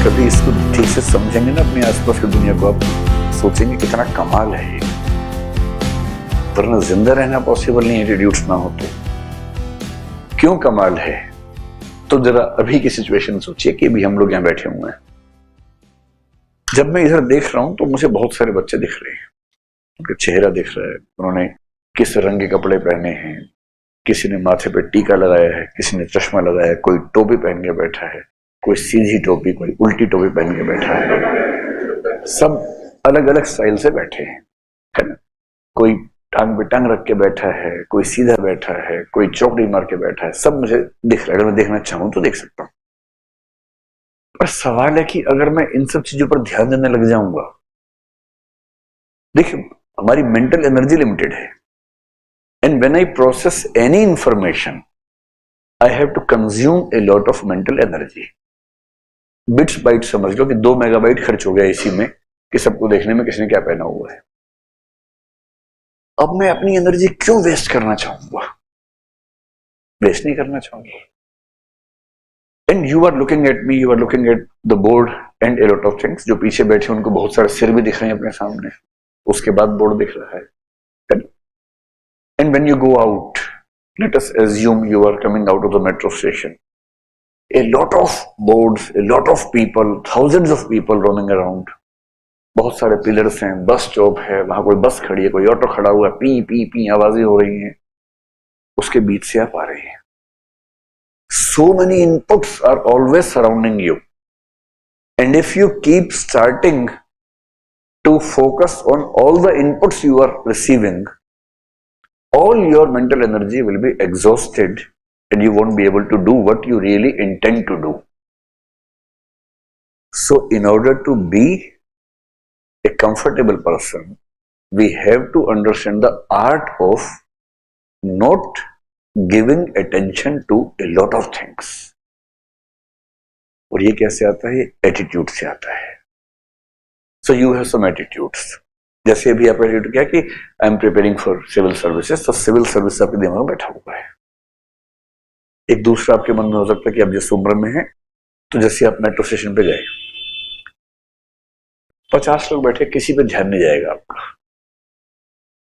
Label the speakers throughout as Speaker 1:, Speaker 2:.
Speaker 1: कभी इसको ठीक से समझेंगे ना अपने आसपास की दुनिया को, आप सोचेंगे कितना कमाल है ये, वरना जिंदा रहना पॉसिबल नहीं, एटीट्यूड्स ना होते। क्यों कमाल है? तो जरा अभी की सिचुएशन सोचिए कि अभी हम लोग यहाँ बैठे हुए हैं। जब मैं इधर देख रहा हूं तो मुझे बहुत सारे बच्चे दिख रहे हैं, उनका चेहरा दिख रहा है, उन्होंने किस रंग के कपड़े पहने हैं, किसी ने माथे पे टीका लगाया है, किसी ने चश्मा लगाया है, कोई टोपी पहन के बैठा है, कोई सीधी टोपी, कोई उल्टी टोपी पहन के बैठा है। सब अलग अलग स्टाइल से बैठे हैं, है ना। कोई टांग पे टांग रख के बैठा है, कोई सीधा बैठा है, कोई चौकड़ी मार के बैठा है, सब मुझे दिख रहा है। अगर मैं देखना चाहूं तो देख सकता हूं। पर सवाल है कि अगर मैं इन सब चीजों पर ध्यान देने लग जाऊंगा, देखिए हमारी मेंटल एनर्जी लिमिटेड है, and when I process any information I have to consume a lot of mental energy. Bits byte समझ लो कि 2 मेगाबाइट खर्च हो गया इसी में कि सबको देखने में किसने क्या पहना हुआ है। अब मैं अपनी एनर्जी क्यों वेस्ट करना चाहूंगा? वेस्ट नहीं करना चाहूंगा। And you are looking at me, you are looking at the board and a lot of things. जो पीछे बैठे उनको बहुत सारे सिर भी दिख रहे हैं अपने सामने, उसके बाद बोर्ड दिख रहा है। And when you go out, let us assume you are coming out of the metro station. A lot of boards, a lot of people, thousands of people roaming around. बहुत सारे पिलर्स हैं, bus stop है, वहां कोई बस खड़ी है, कोई ऑटो खड़ा हुआ है, पी पी पी आवाजें हो रही हैं, उसके बीच से आप आ रहे हैं। So many inputs are always surrounding you. And if you keep starting to focus on all the inputs you are receiving, all your mental energy will be exhausted and you won't be able to do what you really intend to do. So in order to be a comfortable person, we have to understand the art of not giving attention to a lot of things. और ये कैसे आता है? Attitude से आता है। So you have some attitudes. जैसे अभी आपने एटीट्यूड किया कि I am preparing for civil services, तो सिविल सर्विस आपके दिमाग में बैठा हुआ है। एक दूसरा आपके मन में हो सकता है कि आप जिस उम्र में हैं, तो जैसे आप मेट्रो स्टेशन पे गए, 50 लोग बैठे, किसी पे ध्यान नहीं जाएगा आपका।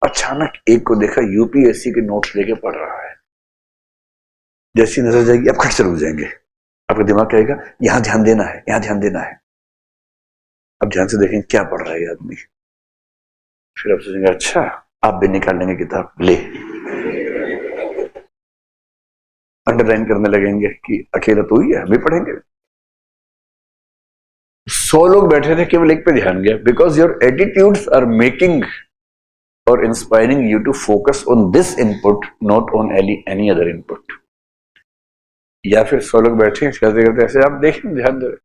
Speaker 1: अचानक एक को देखा यूपीएससी के नोट्स लेके पढ़ रहा है, जैसी नजर जाएगी आप खट से रुक जाएंगे। आपका दिमाग कहेगा यहां ध्यान देना है, यहां ध्यान देना है। अब ध्यान से देखें क्या पढ़ रहा है ये आदमी। फिर आप सोचेंगे अच्छा, आप भी निकाल लेंगे किताब, ले अंडरलाइन करने लगेंगे कि अकेला तो ही है, अभी पढ़ेंगे। 100 लोग बैठे थे, केवल एक पे ध्यान गया, because your attitudes are making और inspiring you to focus on this input, not on any other input. या फिर 100 लोग बैठे करते करते ऐसे आप देखें, ध्यान दे,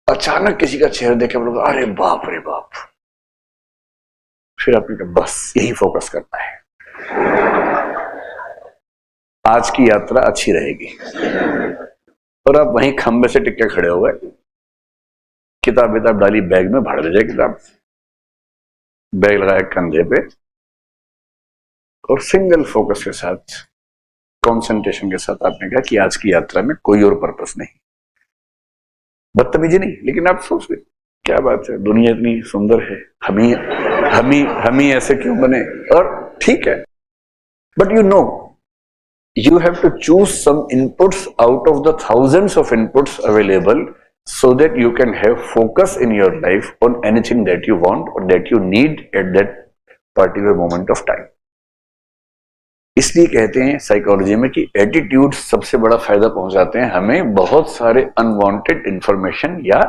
Speaker 1: अचानक किसी का चेहरा देखे आप लोग अरे बाप रे बाप, फिर आपने कहा बस यही फोकस करना है, आज की यात्रा अच्छी रहेगी। और आप वहीं खंबे से टिक के खड़े हो गए, किताब विताब डाली बैग में, भाड़ ले जाए किताब, बैग लगाया कंधे पे, और सिंगल फोकस के साथ, कंसंट्रेशन के साथ आपने कहा कि आज की यात्रा में कोई और पर्पस नहीं। बदतमीजी नहीं, लेकिन आप सोच रहे क्या बात है, दुनिया इतनी सुंदर है, हम ही ऐसे क्यों बने? और ठीक है, but you know you have to choose some inputs out of the thousands of inputs available so that you can have focus in your life on anything that you want or that you need at that particular moment of time. इसलिए कहते हैं psychology में कि attitude सबसे बड़ा फायदा पहुंचाते हैं हमें, बहुत सारे अनवांटेड इंफॉर्मेशन या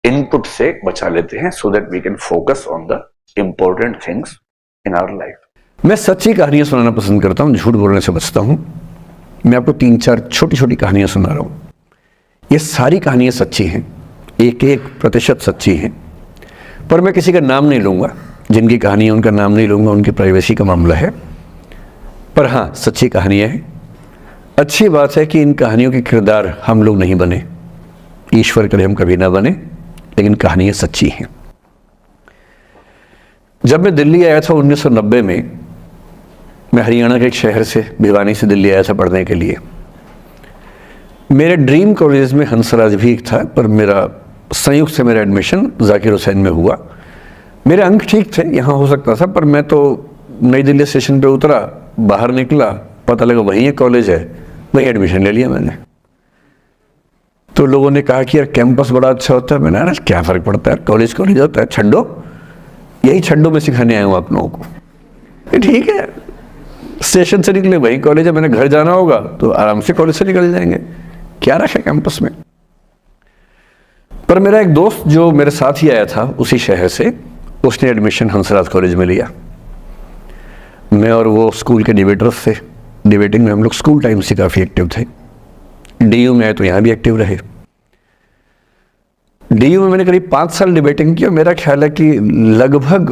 Speaker 1: इनपुट से बचा लेते हैं so that we can focus on the important things in our life.
Speaker 2: मैं सच्ची कहानियां सुनाना पसंद करता हूं, झूठ बोलने से बचता हूं। मैं आपको 3-4 छोटी छोटी कहानियां सुना रहा हूं। ये सारी कहानियां सच्ची हैं, 1% सच्ची हैं, पर मैं किसी का नाम नहीं लूंगा। जिनकी कहानी है उनका नाम नहीं लूंगा, उनकी प्राइवेसी का मामला है। पर हाँ, सच्ची कहानियां हैं। अच्छी बात है कि इन कहानियों के किरदार हम लोग नहीं बने, ईश्वर करे हम कभी ना बने, लेकिन कहानियां सच्ची हैं। जब मैं दिल्ली आया था 1990 में, मैं हरियाणा के एक शहर से, भिवानी से दिल्ली आया था पढ़ने के लिए। मेरे ड्रीम कॉलेज में हंसराज भी था, पर मेरा संयुक्त से मेरा एडमिशन जाकिर हुसैन में हुआ। मेरे अंक ठीक थे, यहाँ हो सकता था, पर मैं तो नई दिल्ली स्टेशन पे उतरा, बाहर निकला, पता लगा वहीं एक कॉलेज है, वहीं एडमिशन ले लिया मैंने। तो लोगों ने कहा कि यार कैंपस बड़ा अच्छा होता है। मैंने अरे क्या फ़र्क पड़ता है, कॉलेज कॉलेज होता है, छड्डो, यही छड्डो में सिखाने आया हूँ आप लोगों को। ये ठीक है, स्टेशन से निकले वहीं कॉलेज है, मैंने घर जाना होगा तो आराम से कॉलेज से निकल जाएंगे, क्या रखा कैंपस में। पर मेरा एक दोस्त जो मेरे साथ ही आया था उसी शहर से, उसने एडमिशन हंसराज कॉलेज में लिया। मैं और वो स्कूल के डिबेटर्स थे, डिबेटिंग में हम लोग स्कूल टाइम से काफ़ी एक्टिव थे। डीयू में आए तो यहाँ भी एक्टिव रहे। डीयू में मैंने करीब 5 साल डिबेटिंग की और मेरा ख्याल है कि लगभग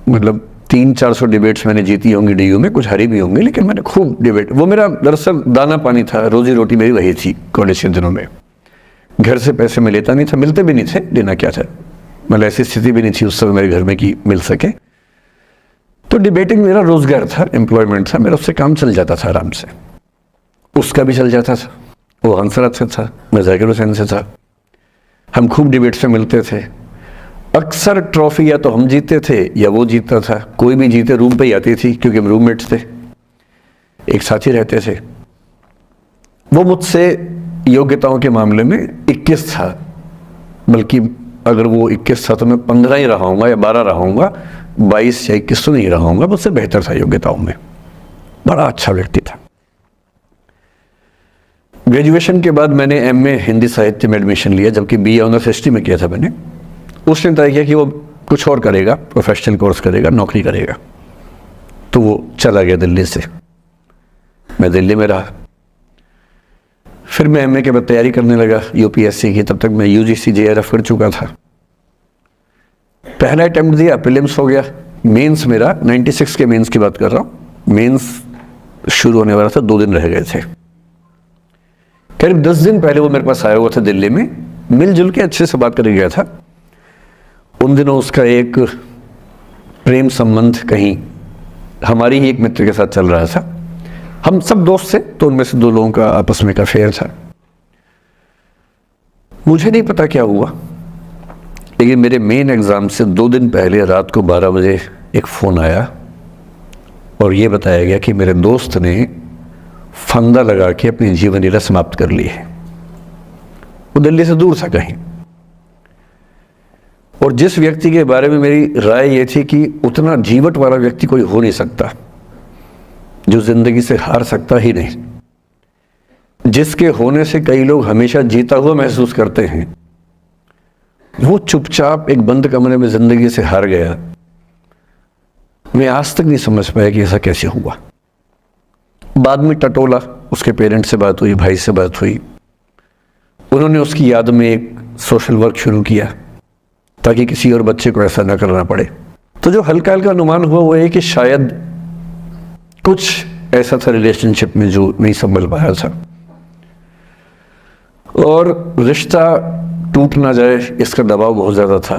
Speaker 2: मतलब 300-400 डिबेट्स मैंने जीती होंगी डीयू में, कुछ हारी भी होंगी, लेकिन मैंने खूब डिबेट, वो मेरा दरअसल दाना पानी था, रोजी रोटी मेरी वही थी कॉलेज के दिनों में। घर से पैसे मैं लेता नहीं था, मिलते भी नहीं थे, लेना क्या था, मतलब ऐसी स्थिति भी नहीं थी उस समय मेरे घर में कि मिल सके। तो डिबेटिंग मेरा रोजगार था, एम्प्लॉयमेंट था मेरा, उससे काम चल जाता था आराम से। उसका भी चल जाता था, वो हंसराज से था, मैं जाकिर हुसैन से था, हम खूब डिबेट से मिलते थे। अक्सर ट्रॉफी या तो हम जीते थे या वो जीतता था, कोई भी जीते रूम पे ही आती थी क्योंकि हम रूममेट्स थे, एक साथ ही रहते थे। वो मुझसे योग्यताओं के मामले में 21 था, बल्कि अगर वो 21 था तो मैं 15 ही रहा हूँगा या 12 रहा हूँगा, 22 या 21 तो नहीं रहा हूँगा, मुझसे बेहतर था योग्यताओं में, बड़ा अच्छा व्यक्ति था। ग्रेजुएशन के बाद मैंने एमए हिंदी साहित्य में एडमिशन लिया, जबकि बीए ऑनर्स हिस्ट्री में किया था मैंने। उसने तय किया कि वो कुछ और करेगा, प्रोफेशनल कोर्स करेगा, नौकरी करेगा, तो वो चला गया दिल्ली से, मैं दिल्ली में रहा। फिर मैं एमए के बाद तैयारी करने लगा यूपीएससी की, तब तक मैं यूजीसी जेआरएफ कर चुका था। पहला अटेम्प्ट दिया, प्रीलिम्स हो गया, मेंस मेरा 96 के मेंस की बात कर रहा हूँ, मेंस शुरू होने वाला था, 2 दिन रह गए थे। करीब 10 दिन पहले वो मेरे पास आया हुआ था दिल्ली में, मिलजुल के अच्छे से बात करके गया था। उन दिनों उसका एक प्रेम संबंध कहीं हमारी ही एक मित्र के साथ चल रहा था, हम सब दोस्त थे, तो उनमें से 2 लोगों का आपस में का अफेयर था। मुझे नहीं पता क्या हुआ, लेकिन मेरे मेन एग्जाम से 2 दिन पहले रात को 12 बजे एक फ़ोन आया और ये बताया गया कि मेरे दोस्त ने फंदा लगा के अपनी जीवन लीला समाप्त कर ली है। वो दिल्ली से दूर था कहीं, और जिस व्यक्ति के बारे में मेरी राय ये थी कि उतना जीवट वाला व्यक्ति कोई हो नहीं सकता, जो जिंदगी से हार सकता ही नहीं, जिसके होने से कई लोग हमेशा जीता हुआ महसूस करते हैं, वो चुपचाप एक बंद कमरे में जिंदगी से हार गया। मैं आज तक नहीं समझ पाया कि ऐसा कैसे हुआ। बाद में टटोला, उसके पेरेंट्स से बात हुई, भाई से बात हुई, उन्होंने उसकी याद में एक सोशल वर्क शुरू किया ताकि किसी और बच्चे को ऐसा ना करना पड़े। तो जो हल्का हल्का अनुमान हुआ वो है कि शायद कुछ ऐसा था रिलेशनशिप में जो नहीं संभल पाया था, और रिश्ता टूट ना जाए इसका दबाव बहुत ज़्यादा था,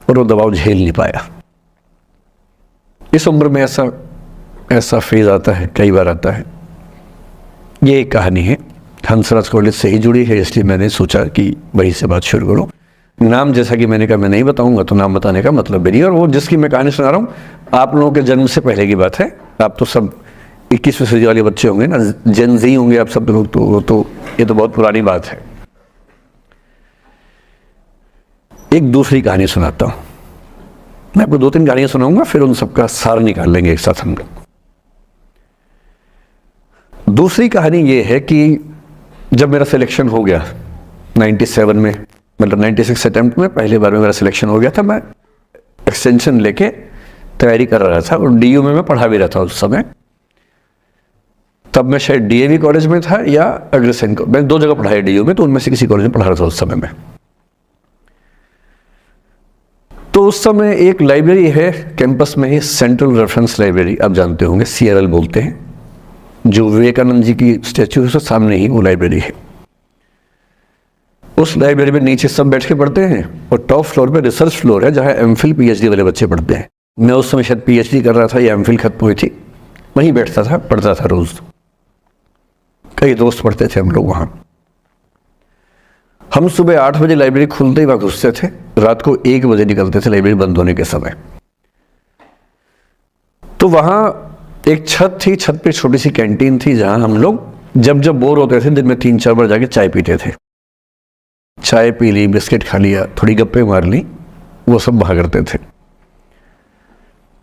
Speaker 2: और वो दबाव झेल नहीं पाया। इस उम्र में ऐसा फेज आता है, कई बार आता है। ये एक कहानी है, हंसराज कॉलेज से ही जुड़ी है, इसलिए मैंने सोचा कि वहीं से बात शुरू करूँ। नाम जैसा कि मैंने कहा मैं नहीं बताऊंगा, तो नाम बताने का मतलब भी नहीं। और वो जिसकी मैं कहानी सुना रहा हूँ आप लोगों के जन्म से पहले की बात है, आप तो सब 21वीं सदी वाले बच्चे होंगे ना, जेन ज़ी होंगे आप सब लोग, तो ये तो बहुत पुरानी बात है। एक दूसरी कहानी सुनाता हूँ, मैं आपको 2-3 कहानियाँ सुनाऊंगा, फिर उन सबका सार निकाल लेंगे एक साथ हम लोग। दूसरी कहानी ये है कि जब मेरा सिलेक्शन हो गया 97 में, मतलब 96 अटेम्प्ट में पहली बार में मेरा सिलेक्शन हो गया था, मैं एक्सटेंशन लेके तैयारी कर रहा था, और डीयू में मैं पढ़ा भी रहा था उस समय। तब मैं शायद डीएवी कॉलेज में था या अग्रसेन को, मैं 2 जगह पढ़ा है डीयू में, तो उनमें से किसी कॉलेज में पढ़ा रहा था उस समय में। तो उस समय एक लाइब्रेरी है कैंपस में ही, सेंट्रल रेफरेंस लाइब्रेरी, आप जानते होंगे, CRL बोलते हैं, जो विवेकानंद जी की स्टैच्यू है उसके सामने ही वो लाइब्रेरी है। उस लाइब्रेरी में नीचे सब बैठ के पढ़ते हैं, और टॉप फ्लोर पे रिसर्च फ्लोर है जहाँ MPhil PhD वाले बच्चे पढ़ते हैं। मैं उस समय शायद PhD कर रहा था या MPhil खत्म हुई थी, वहीं बैठता था, पढ़ता था रोज, कई दोस्त पढ़ते थे हम लोग वहाँ। हम सुबह 8 बजे लाइब्रेरी खुलते ही वहाँ घुसते थे, रात को 1 बजे निकलते थे लाइब्रेरी बंद होने के समय। तो वहाँ एक छत थी, छत पे छोटी सी कैंटीन थी जहाँ हम लोग जब जब बोर होते थे दिन में 3-4 बार जाके चाय पीते थे। चाय पी ली, बिस्किट खा लिया, थोड़ी गप्पे मार ली, वो सब वहाँ करते थे।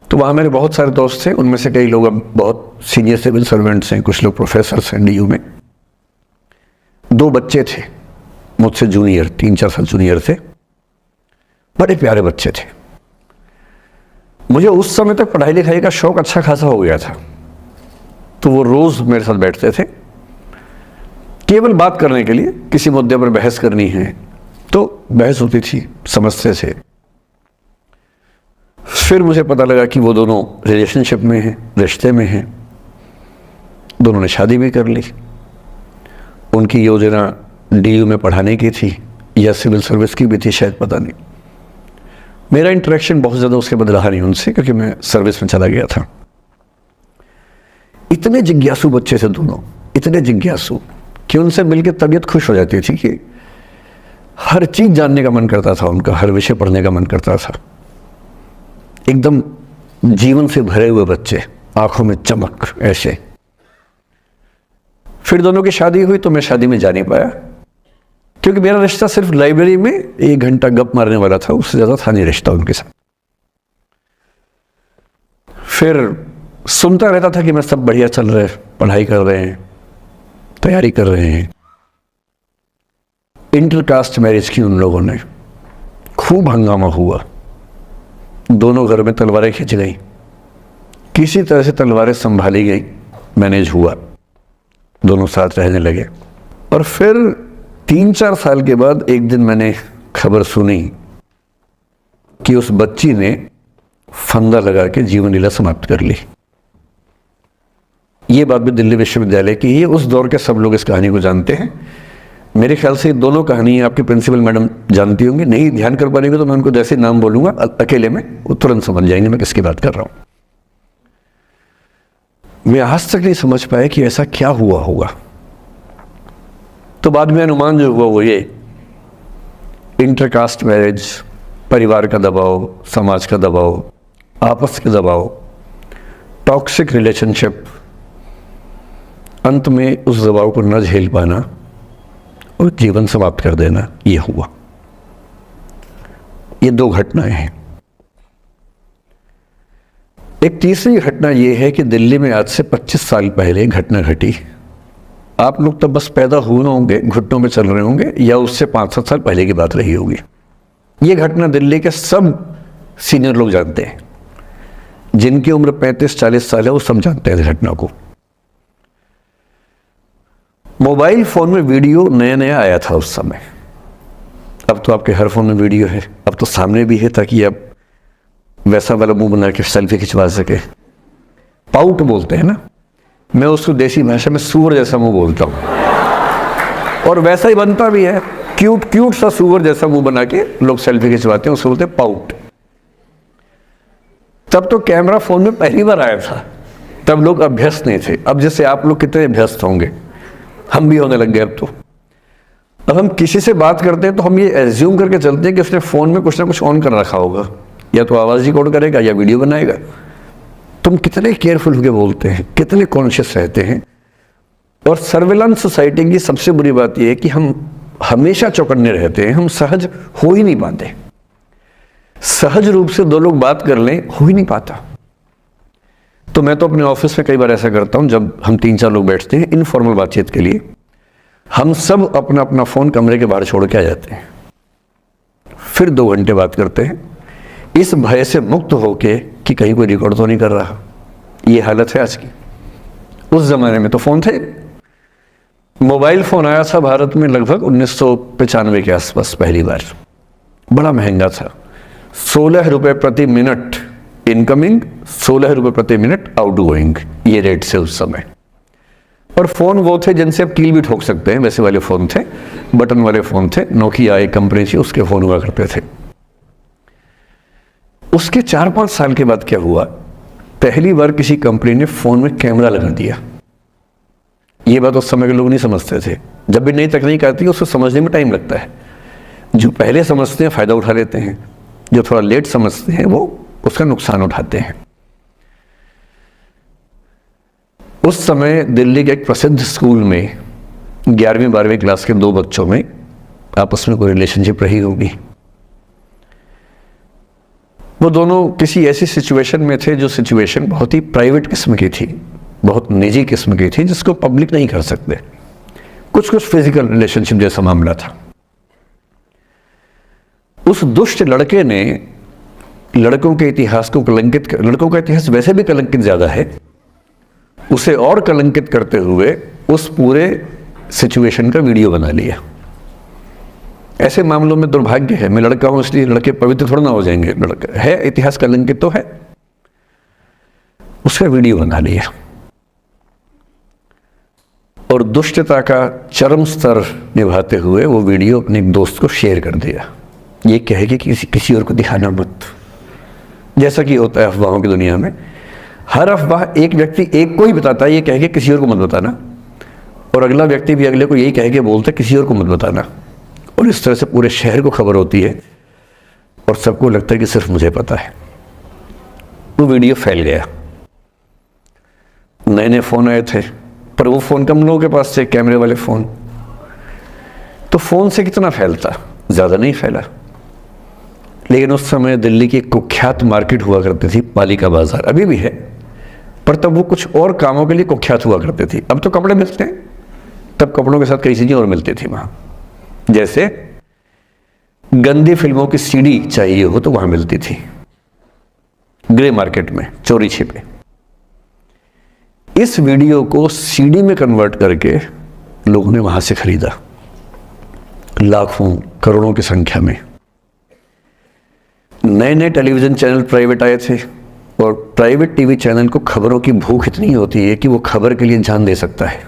Speaker 2: तो वहाँ मेरे बहुत सारे दोस्त थे, उनमें से कई लोग अब बहुत सीनियर सिविल सर्वेंट्स हैं, कुछ लोग प्रोफेसर्स हैं DU में। 2 बच्चे थे मुझसे जूनियर, 3-4 साल जूनियर थे, बड़े प्यारे बच्चे थे। मुझे उस समय तक पढ़ाई लिखाई का शौक अच्छा खासा हो गया था, तो वो रोज मेरे साथ बैठते थे केवल बात करने के लिए, किसी मुद्दे पर बहस करनी है तो बहस होती थी, समझते थे। फिर मुझे पता लगा कि वो दोनों रिलेशनशिप में हैं, रिश्ते में हैं, दोनों ने शादी भी कर ली। उनकी योजना DU में पढ़ाने की थी या सिविल सर्विस की भी थी, शायद पता नहीं। मेरा इंटरेक्शन बहुत ज़्यादा उसके बाद रहा नहीं उनसे, क्योंकि मैं सर्विस में चला गया था। इतने जिज्ञासु बच्चे थे दोनों, इतने जिज्ञासु कि उनसे मिलकर तबीयत खुश हो जाती थी कि हर चीज़ जानने का मन करता था उनका, हर विषय पढ़ने का मन करता था। एकदम जीवन से भरे हुए बच्चे, आंखों में चमक ऐसे। फिर दोनों की शादी हुई तो मैं शादी में जा नहीं पाया, क्योंकि मेरा रिश्ता सिर्फ लाइब्रेरी में 1 घंटा गप मारने वाला था, उससे ज़्यादा था नहीं रिश्ता उनके साथ। फिर सुनता रहता था कि मैं सब बढ़िया चल रहे, पढ़ाई कर रहे हैं, तैयारी कर रहे हैं। इंटरकास्ट मैरिज की उन लोगों ने, खूब हंगामा हुआ, दोनों घर में तलवारें खिंच गई, किसी तरह से तलवारें संभाली गई, मैनेज हुआ, दोनों साथ रहने लगे। और फिर 3-4 साल के बाद एक दिन मैंने खबर सुनी कि उस बच्ची ने फंदा लगा के जीवन लीला समाप्त कर ली। ये बात भी दिल्ली विश्वविद्यालय की है, उस दौर के सब लोग इस कहानी को जानते हैं। मेरे ख्याल से दोनों कहानी आपके प्रिंसिपल मैडम जानती होंगी, नहीं ध्यान कर पाएंगे तो मैं उनको जैसे नाम बोलूंगा अकेले में वो तुरंत समझ जाएंगे मैं किसकी बात कर रहा हूं। मैं आज तक नहीं समझ पाया कि ऐसा क्या हुआ होगा। तो बाद में अनुमान जो हुआ वो ये, इंटरकास्ट मैरिज, परिवार का दबाव, समाज का दबाव, आपस के दबाव, टॉक्सिक रिलेशनशिप, अंत में उस दबाव को न झेल पाना और जीवन समाप्त कर देना, ये हुआ। ये 2 घटनाएं हैं। एक तीसरी घटना ये है कि दिल्ली में आज से 25 साल पहले घटना घटी। आप लोग तो बस पैदा हुए होंगे, घुटनों में चल रहे होंगे, या उससे 5-7 साल पहले की बात रही होगी। ये घटना दिल्ली के सब सीनियर लोग जानते हैं, जिनकी उम्र 35-40 साल है वो सब जानते हैं इस घटना को। मोबाइल फोन में वीडियो नया नया आया था उस समय। अब तो आपके हर फोन में वीडियो है, अब तो सामने भी है, ताकि आप वैसा वाला मुंह बना के सेल्फी खिंचवा सके। पाउट बोलते हैं ना, मैं उसको देसी भाषा में सूअर जैसा मुंह बोलता हूं, और वैसा ही बनता भी है, क्यूट क्यूट सा सूअर जैसा मुंह बना के लोग सेल्फी खिंचवाते हैं, उसको बोलते हैं पाउट। तब तो कैमरा फोन में पहली बार आया था, तब लोग अभ्यस्त नहीं थे। अब जैसे आप लोग कितने अभ्यस्त होंगे, हम भी होने लग गए। अब हम किसी से बात करते हैं तो हम ये एज्यूम करके चलते हैं कि उसने फोन में कुछ ना कुछ ऑन कर रखा होगा, या तो आवाज रिकॉर्ड करेगा या वीडियो बनाएगा। तुम कितने केयरफुल होकर बोलते हैं, कितने कॉन्शियस रहते हैं। और सर्विलांस सोसाइटी की सबसे बुरी बात यह है कि हम हमेशा चौकन्ने रहते हैं, हम सहज हो ही नहीं पाते। सहज रूप से 2 लोग बात कर लें, हो ही नहीं पाता। तो मैं तो अपने ऑफिस में कई बार ऐसा करता हूं, जब हम 3-4 लोग बैठते हैं इनफॉर्मल बातचीत के लिए, हम सब अपना अपना फोन कमरे के बाहर छोड़ के आ जाते हैं, फिर 2 घंटे बात करते हैं, इस भय से मुक्त होके कि कहीं कोई रिकॉर्ड तो नहीं कर रहा। ये हालत है आज की। उस जमाने में तो फोन थे, मोबाइल फोन आया था भारत में लगभग 1995 के आसपास पहली बार, बड़ा महंगा था। 16 रुपए प्रति मिनट इनकमिंग, 16 रुपए प्रति मिनट आउटगोइंग, ये रेट से उस समय। और फोन वो थे जिनसे आप कील भी ठोक सकते हैं, वैसे वाले फोन थे, बटन वाले फोन थे। नोकिया एक कंपनी थी, उसके फोन हुआ करते थे। उसके 4-5 साल के बाद क्या हुआ, पहली बार किसी कंपनी ने फोन में कैमरा लगा दिया। ये बात उस समय के लोग नहीं समझते थे। जब भी नई तकनीक आती है उसको समझने में टाइम लगता है। जो पहले समझते हैं फ़ायदा उठा लेते हैं, जो थोड़ा लेट समझते हैं वो उसका नुकसान उठाते हैं। उस समय दिल्ली के एक प्रसिद्ध स्कूल में 11वीं 12वीं क्लास के 2 बच्चों में आपस में कोई रिलेशनशिप रही होगी। वो दोनों किसी ऐसी सिचुएशन में थे जो सिचुएशन बहुत ही प्राइवेट किस्म की थी, बहुत निजी किस्म की थी, जिसको पब्लिक नहीं कर सकते। कुछ फिजिकल रिलेशनशिप जैसा मामला था। उस दुष्ट लड़के ने लड़कों के इतिहास को कलंकित, लड़कों का इतिहास वैसे भी कलंकित ज्यादा है, उसे और कलंकित करते हुए उस पूरे सिचुएशन का वीडियो बना लिया। ऐसे मामलों में दुर्भाग्य है, मैं लड़का हूं इसलिए लड़के पवित्र थोड़ा ना हो जाएंगे। लड़का है, इतिहास कलंकित तो है, उसका वीडियो बना लिया और दुष्टता का चरम स्तर निभाते हुए वो वीडियो अपने एक दोस्त को शेयर कर दिया। ये कहे कि किसी और को दिखाना मत, जैसा कि होता है अफवाहों की दुनिया में। हर अफवाह एक व्यक्ति एक को ही बताता है, ये कहे कि किसी और को मत बताना, और अगला व्यक्ति भी अगले को यही कहे कि बोलते किसी और को मत बताना, और इस तरह से पूरे शहर को खबर होती है और सबको लगता है कि सिर्फ मुझे पता है। वो वीडियो फैल गया। नए नए फ़ोन आए थे, पर वो फ़ोन कम लोगों के पास थे, कैमरे वाले फ़ोन। तो फ़ोन से कितना फैलता, ज़्यादा नहीं फैला। लेकिन उस समय दिल्ली की एक कुख्यात मार्केट हुआ करती थी, पालिका बाजार, अभी भी है, पर तब वो कुछ और कामों के लिए कुख्यात हुआ करती थी। अब तो कपड़े मिलते हैं, तब कपड़ों के साथ कई चीज़ें और मिलती थी वहाँ। जैसे गंदी फिल्मों की सीडी चाहिए हो तो वहाँ मिलती थी, ग्रे मार्केट में चोरी छिपे। इस वीडियो को सीडी में कन्वर्ट करके लोगों ने वहाँ से खरीदा, लाखों करोड़ों की संख्या में। नए नए टेलीविज़न चैनल प्राइवेट आए थे, और प्राइवेट टीवी चैनल को खबरों की भूख इतनी होती है कि वो खबर के लिए जान दे सकता है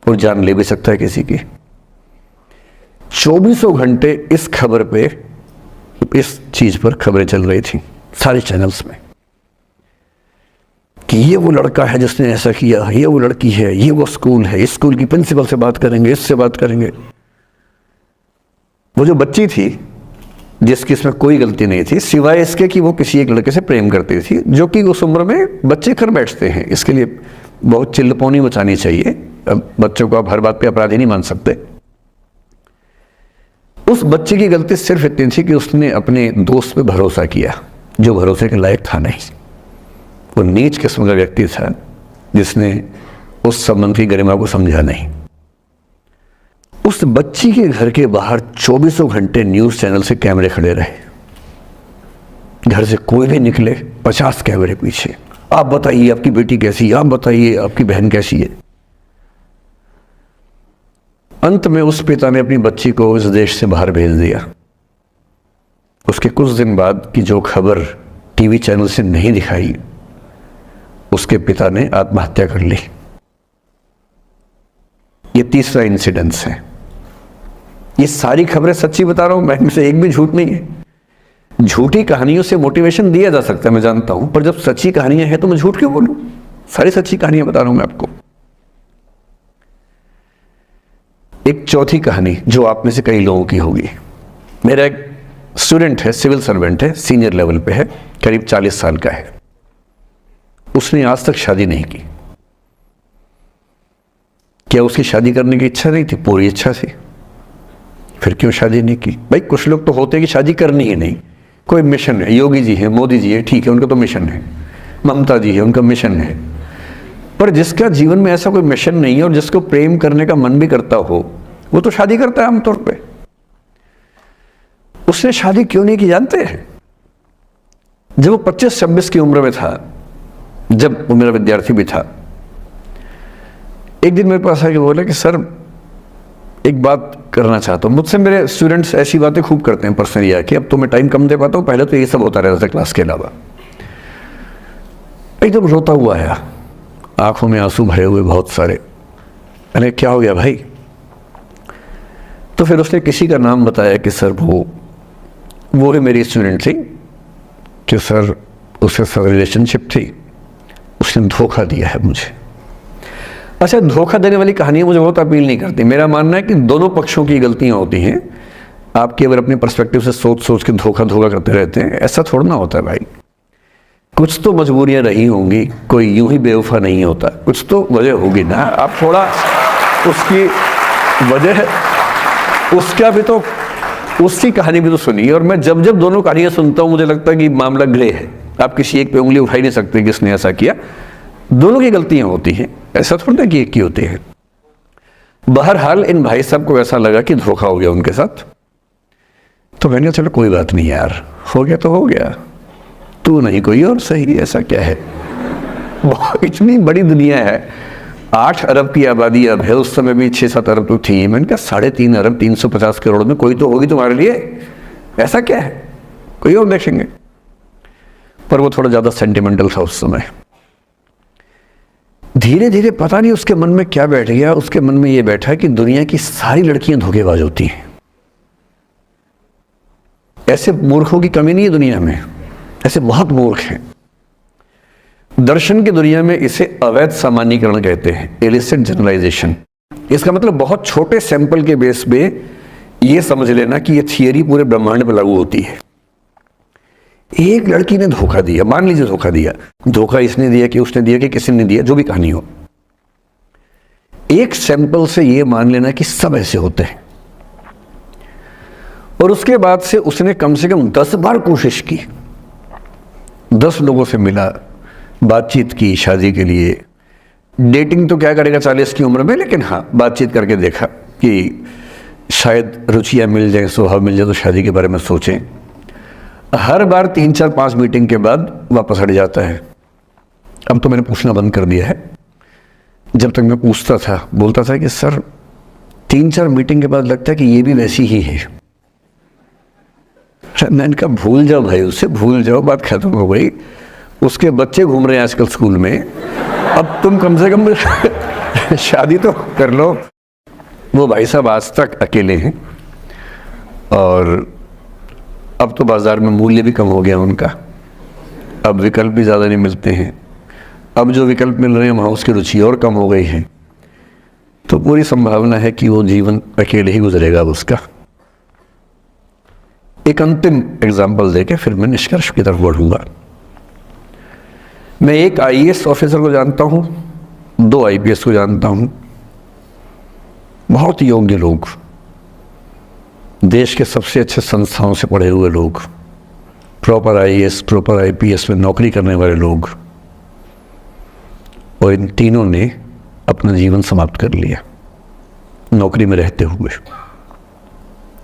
Speaker 2: और जान ले भी सकता है किसी की। 24 घंटे इस खबर पे, इस चीज़ पर खबरें चल रही थी सारे चैनल्स में कि ये वो लड़का है जिसने ऐसा किया, ये वो लड़की है, ये वो स्कूल है, इस स्कूल की प्रिंसिपल से बात करेंगे, इससे बात करेंगे। वो जो बच्ची थी जिसकी इसमें कोई गलती नहीं थी, सिवाय इसके कि वो किसी एक लड़के से प्रेम करती थी, जो कि उस उम्र में बच्चे कर बैठते हैं। इसके लिए बहुत चिल्लपौनी मचानी चाहिए। अब बच्चों को आप हर बात पे अपराधी नहीं मान सकते। उस बच्चे की गलती सिर्फ इतनी थी कि उसने अपने दोस्त पे भरोसा किया, जो भरोसे के लायक था नहीं। वो नीच किस्म का व्यक्ति था जिसने उस संबंध की गरिमा को समझा नहीं। उस बच्ची के घर के बाहर 24 घंटे न्यूज़ चैनल से कैमरे खड़े रहे। घर से कोई भी निकले 50 कैमरे पीछे, आप बताइए आपकी बेटी कैसी है, आप बताइए आपकी बहन कैसी है। अंत में उस पिता ने अपनी बच्ची को इस देश से बाहर भेज दिया। उसके कुछ दिन बाद की जो खबर टीवी चैनल से नहीं दिखाई, उसके पिता ने आत्महत्या कर ली। ये तीसरा इंसिडेंस है। ये सारी खबरें सच्ची बता रहा हूं मैं, इनमें से एक भी झूठ नहीं है। झूठी कहानियों से मोटिवेशन दिया जा सकता है, मैं जानता हूं, पर जब सच्ची कहानियां हैं तो मैं झूठ क्यों बोलूं? सारी सच्ची कहानियां बता रहा हूं मैं आपको। एक चौथी कहानी जो आप में से कई लोगों की होगी। मेरा एक स्टूडेंट है, सिविल सर्वेंट है, सीनियर लेवल पे है, करीब 40 साल का है। उसने आज तक शादी नहीं की। क्या उसकी शादी करने की इच्छा नहीं थी? पूरी इच्छा थी। फिर क्यों शादी नहीं की? भाई कुछ लोग तो होते हैं कि शादी करनी ही नहीं, कोई मिशन है। योगी जी हैं, मोदी जी हैं, ठीक है, उनका तो मिशन है। ममता जी है, उनका मिशन है। पर जिसका जीवन में ऐसा कोई मिशन नहीं है और जिसको प्रेम करने का मन भी करता हो, वो तो शादी करता है आमतौर पे। उसने शादी क्यों नहीं की जानते हैं? जब वो 25-26 की उम्र में था, जब वो मेरा विद्यार्थी भी था, एक दिन मेरे पास आके बोला कि सर एक बात करना चाहता हूँ। मुझसे मेरे स्टूडेंट्स ऐसी बातें खूब करते हैं पर्सनली आके, अब तो मैं टाइम कम दे पाता हूँ, पहले तो ये सब होता रहता था क्लास के अलावा। एकदम रोता हुआ आया, आंखों में आंसू भरे हुए बहुत सारे। मैंने क्या हो गया भाई? तो फिर उसने किसी का नाम बताया कि सर वो है मेरी स्टूडेंट थी, कि सर उसके साथ रिलेशनशिप थी, उसने धोखा दिया है मुझे। अच्छा, धोखा देने वाली कहानियां मुझे बहुत अपील नहीं करती। मेरा मानना है कि दोनों पक्षों की गलतियां होती हैं। आप केवल अपने पर्सपेक्टिव से सोच सोच के धोखा करते रहते हैं, ऐसा थोड़ा ना होता है भाई। कुछ तो मजबूरियां रही होंगी, कोई यूं ही बेवफा नहीं होता, कुछ तो वजह होगी ना। आप थोड़ा उसकी वजह, उसका भी तो, उसकी कहानी भी तो सुनिए। और मैं जब जब दोनों कहानियां सुनता हूं मुझे लगता है कि मामला ग्रे है। आप किसी एक पे उंगली उठा ही नहीं सकते किसने ऐसा किया। दोनों की गलतियां होती हैं, ऐसा थोड़ा ना कि एक की होती है। बहरहाल इन भाई साहब को ऐसा लगा कि धोखा हो गया उनके साथ, तो मैंने कहा चलो कोई बात नहीं यार, हो गया तो हो गया, तू नहीं कोई और सही, ऐसा क्या है। इतनी बड़ी दुनिया है, 8 अरब की आबादी अब है, उस समय भी 6-7 अरब तो थी। मैंने कहा 3.5 अरब 350 करोड़ में कोई तो होगी तुम्हारे लिए, ऐसा क्या है, कोई और देखेंगे। पर वो थोड़ा ज्यादा सेंटिमेंटल था उस समय। धीरे धीरे पता नहीं उसके मन में क्या बैठ गया, उसके मन में ये बैठा कि दुनिया की सारी लड़कियां धोखेबाज होती हैं। ऐसे मूर्खों की कमी नहीं है दुनिया में, ऐसे बहुत मूर्ख हैं। दर्शन की दुनिया में इसे अवैध सामान्यीकरण कहते हैं, इलिसिट जनरलाइजेशन। इसका मतलब बहुत छोटे सैंपल के बेस पे ये समझ लेना कि ये थियरी पूरे ब्रह्मांड पर लागू होती है। एक लड़की ने धोखा दिया, मान लीजिए धोखा दिया, धोखा इसने दिया कि उसने दिया कि किसी ने दिया, जो भी कहानी हो, एक सैंपल से ये मान लेना कि सब ऐसे होते हैं। और उसके बाद से उसने कम से कम 10 बार कोशिश की, 10 लोगों से मिला, बातचीत की शादी के लिए। डेटिंग तो क्या करेगा 40 की उम्र में, लेकिन हाँ बातचीत करके देखा कि शायद रुचियां मिल जाए, स्वभाव मिल जाए तो शादी के बारे में सोचें। हर बार 3-4-5 मीटिंग के बाद वापस हट जाता है। अब तो मैंने पूछना बंद कर दिया है। जब तक मैं पूछता था, बोलता था कि सर 3-4 मीटिंग के बाद लगता है कि ये भी वैसी ही है। मैंने कहा भूल जाओ भाई, उससे भूल जाओ, बात खत्म हो गई। उसके बच्चे घूम रहे हैं आजकल स्कूल में, अब तुम कम से कम शादी तो कर लो। वो भाई साहब आज तक अकेले हैं और अब तो बाजार में मूल्य भी कम हो गया उनका, अब विकल्प भी ज़्यादा नहीं मिलते हैं। अब जो विकल्प मिल रहे हैं वहाँ उसकी रुचि और कम हो गई है। तो पूरी संभावना है कि वो जीवन अकेले ही गुजरेगा उसका। एक अंतिम एग्जाम्पल देके फिर मैं निष्कर्ष की तरफ बढ़ूंगा। मैं एक IAS ऑफिसर को जानता हूँ, 2 IPS को जानता हूँ, बहुत योग्य लोग, देश के सबसे अच्छे संस्थाओं से पढ़े हुए लोग, प्रॉपर IAS प्रॉपर IPS में नौकरी करने वाले लोग, और इन तीनों ने अपना जीवन समाप्त कर लिया नौकरी में रहते हुए।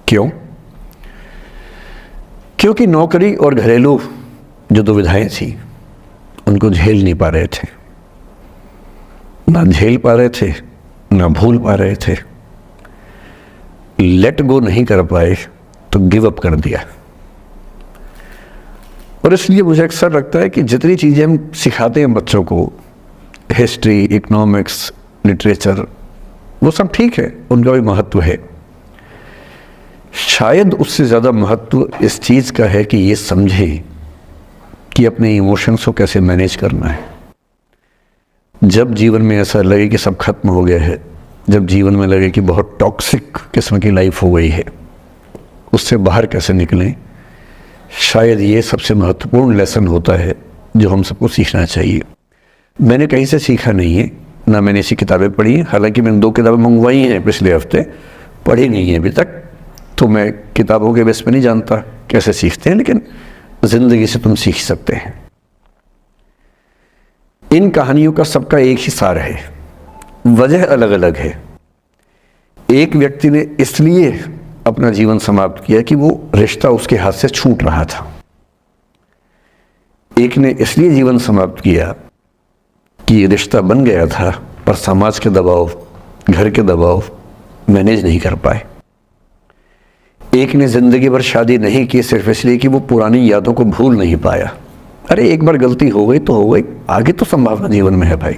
Speaker 2: क्यों? क्योंकि नौकरी और घरेलू जो दुविधाएं थी उनको झेल नहीं पा रहे थे, ना झेल पा रहे थे, ना भूल पा रहे थे, लेट गो नहीं कर पाए तो गिव अप कर दिया। और इसलिए मुझे अक्सर लगता है कि जितनी चीज़ें हम सिखाते हैं बच्चों को, हिस्ट्री, इकोनॉमिक्स, लिटरेचर, वो सब ठीक है, उनका भी महत्व है। शायद उससे ज़्यादा महत्व इस चीज़ का है कि ये समझे कि अपने इमोशंस को कैसे मैनेज करना है। जब जीवन में ऐसा लगे कि सब खत्म हो गया है, जब जीवन में लगे कि बहुत टॉक्सिक किस्म की लाइफ हो गई है, उससे बाहर कैसे निकलें, शायद ये सबसे महत्वपूर्ण लेसन होता है जो हम सबको सीखना चाहिए। मैंने कहीं से सीखा नहीं है, ना मैंने ऐसी किताबें पढ़ी हैं। हालांकि मैंने 2 किताबें मंगवाई हैं पिछले हफ्ते, पढ़ी नहीं है अभी तक, तो मैं किताबों के बेस पे नहीं जानता कैसे सीखते हैं, लेकिन ज़िंदगी से तुम सीख सकते हैं। इन कहानियों का सबका एक ही सार है, वजह अलग अलग है। एक व्यक्ति ने इसलिए अपना जीवन समाप्त किया कि वो रिश्ता उसके हाथ से छूट रहा था। एक ने इसलिए जीवन समाप्त किया कि ये रिश्ता बन गया था पर समाज के दबाव, घर के दबाव मैनेज नहीं कर पाए। एक ने जिंदगी भर शादी नहीं की सिर्फ इसलिए कि वो पुरानी यादों को भूल नहीं पाया। अरे एक बार गलती हो गई तो हो गई, आगे तो संभावना जीवन में है भाई,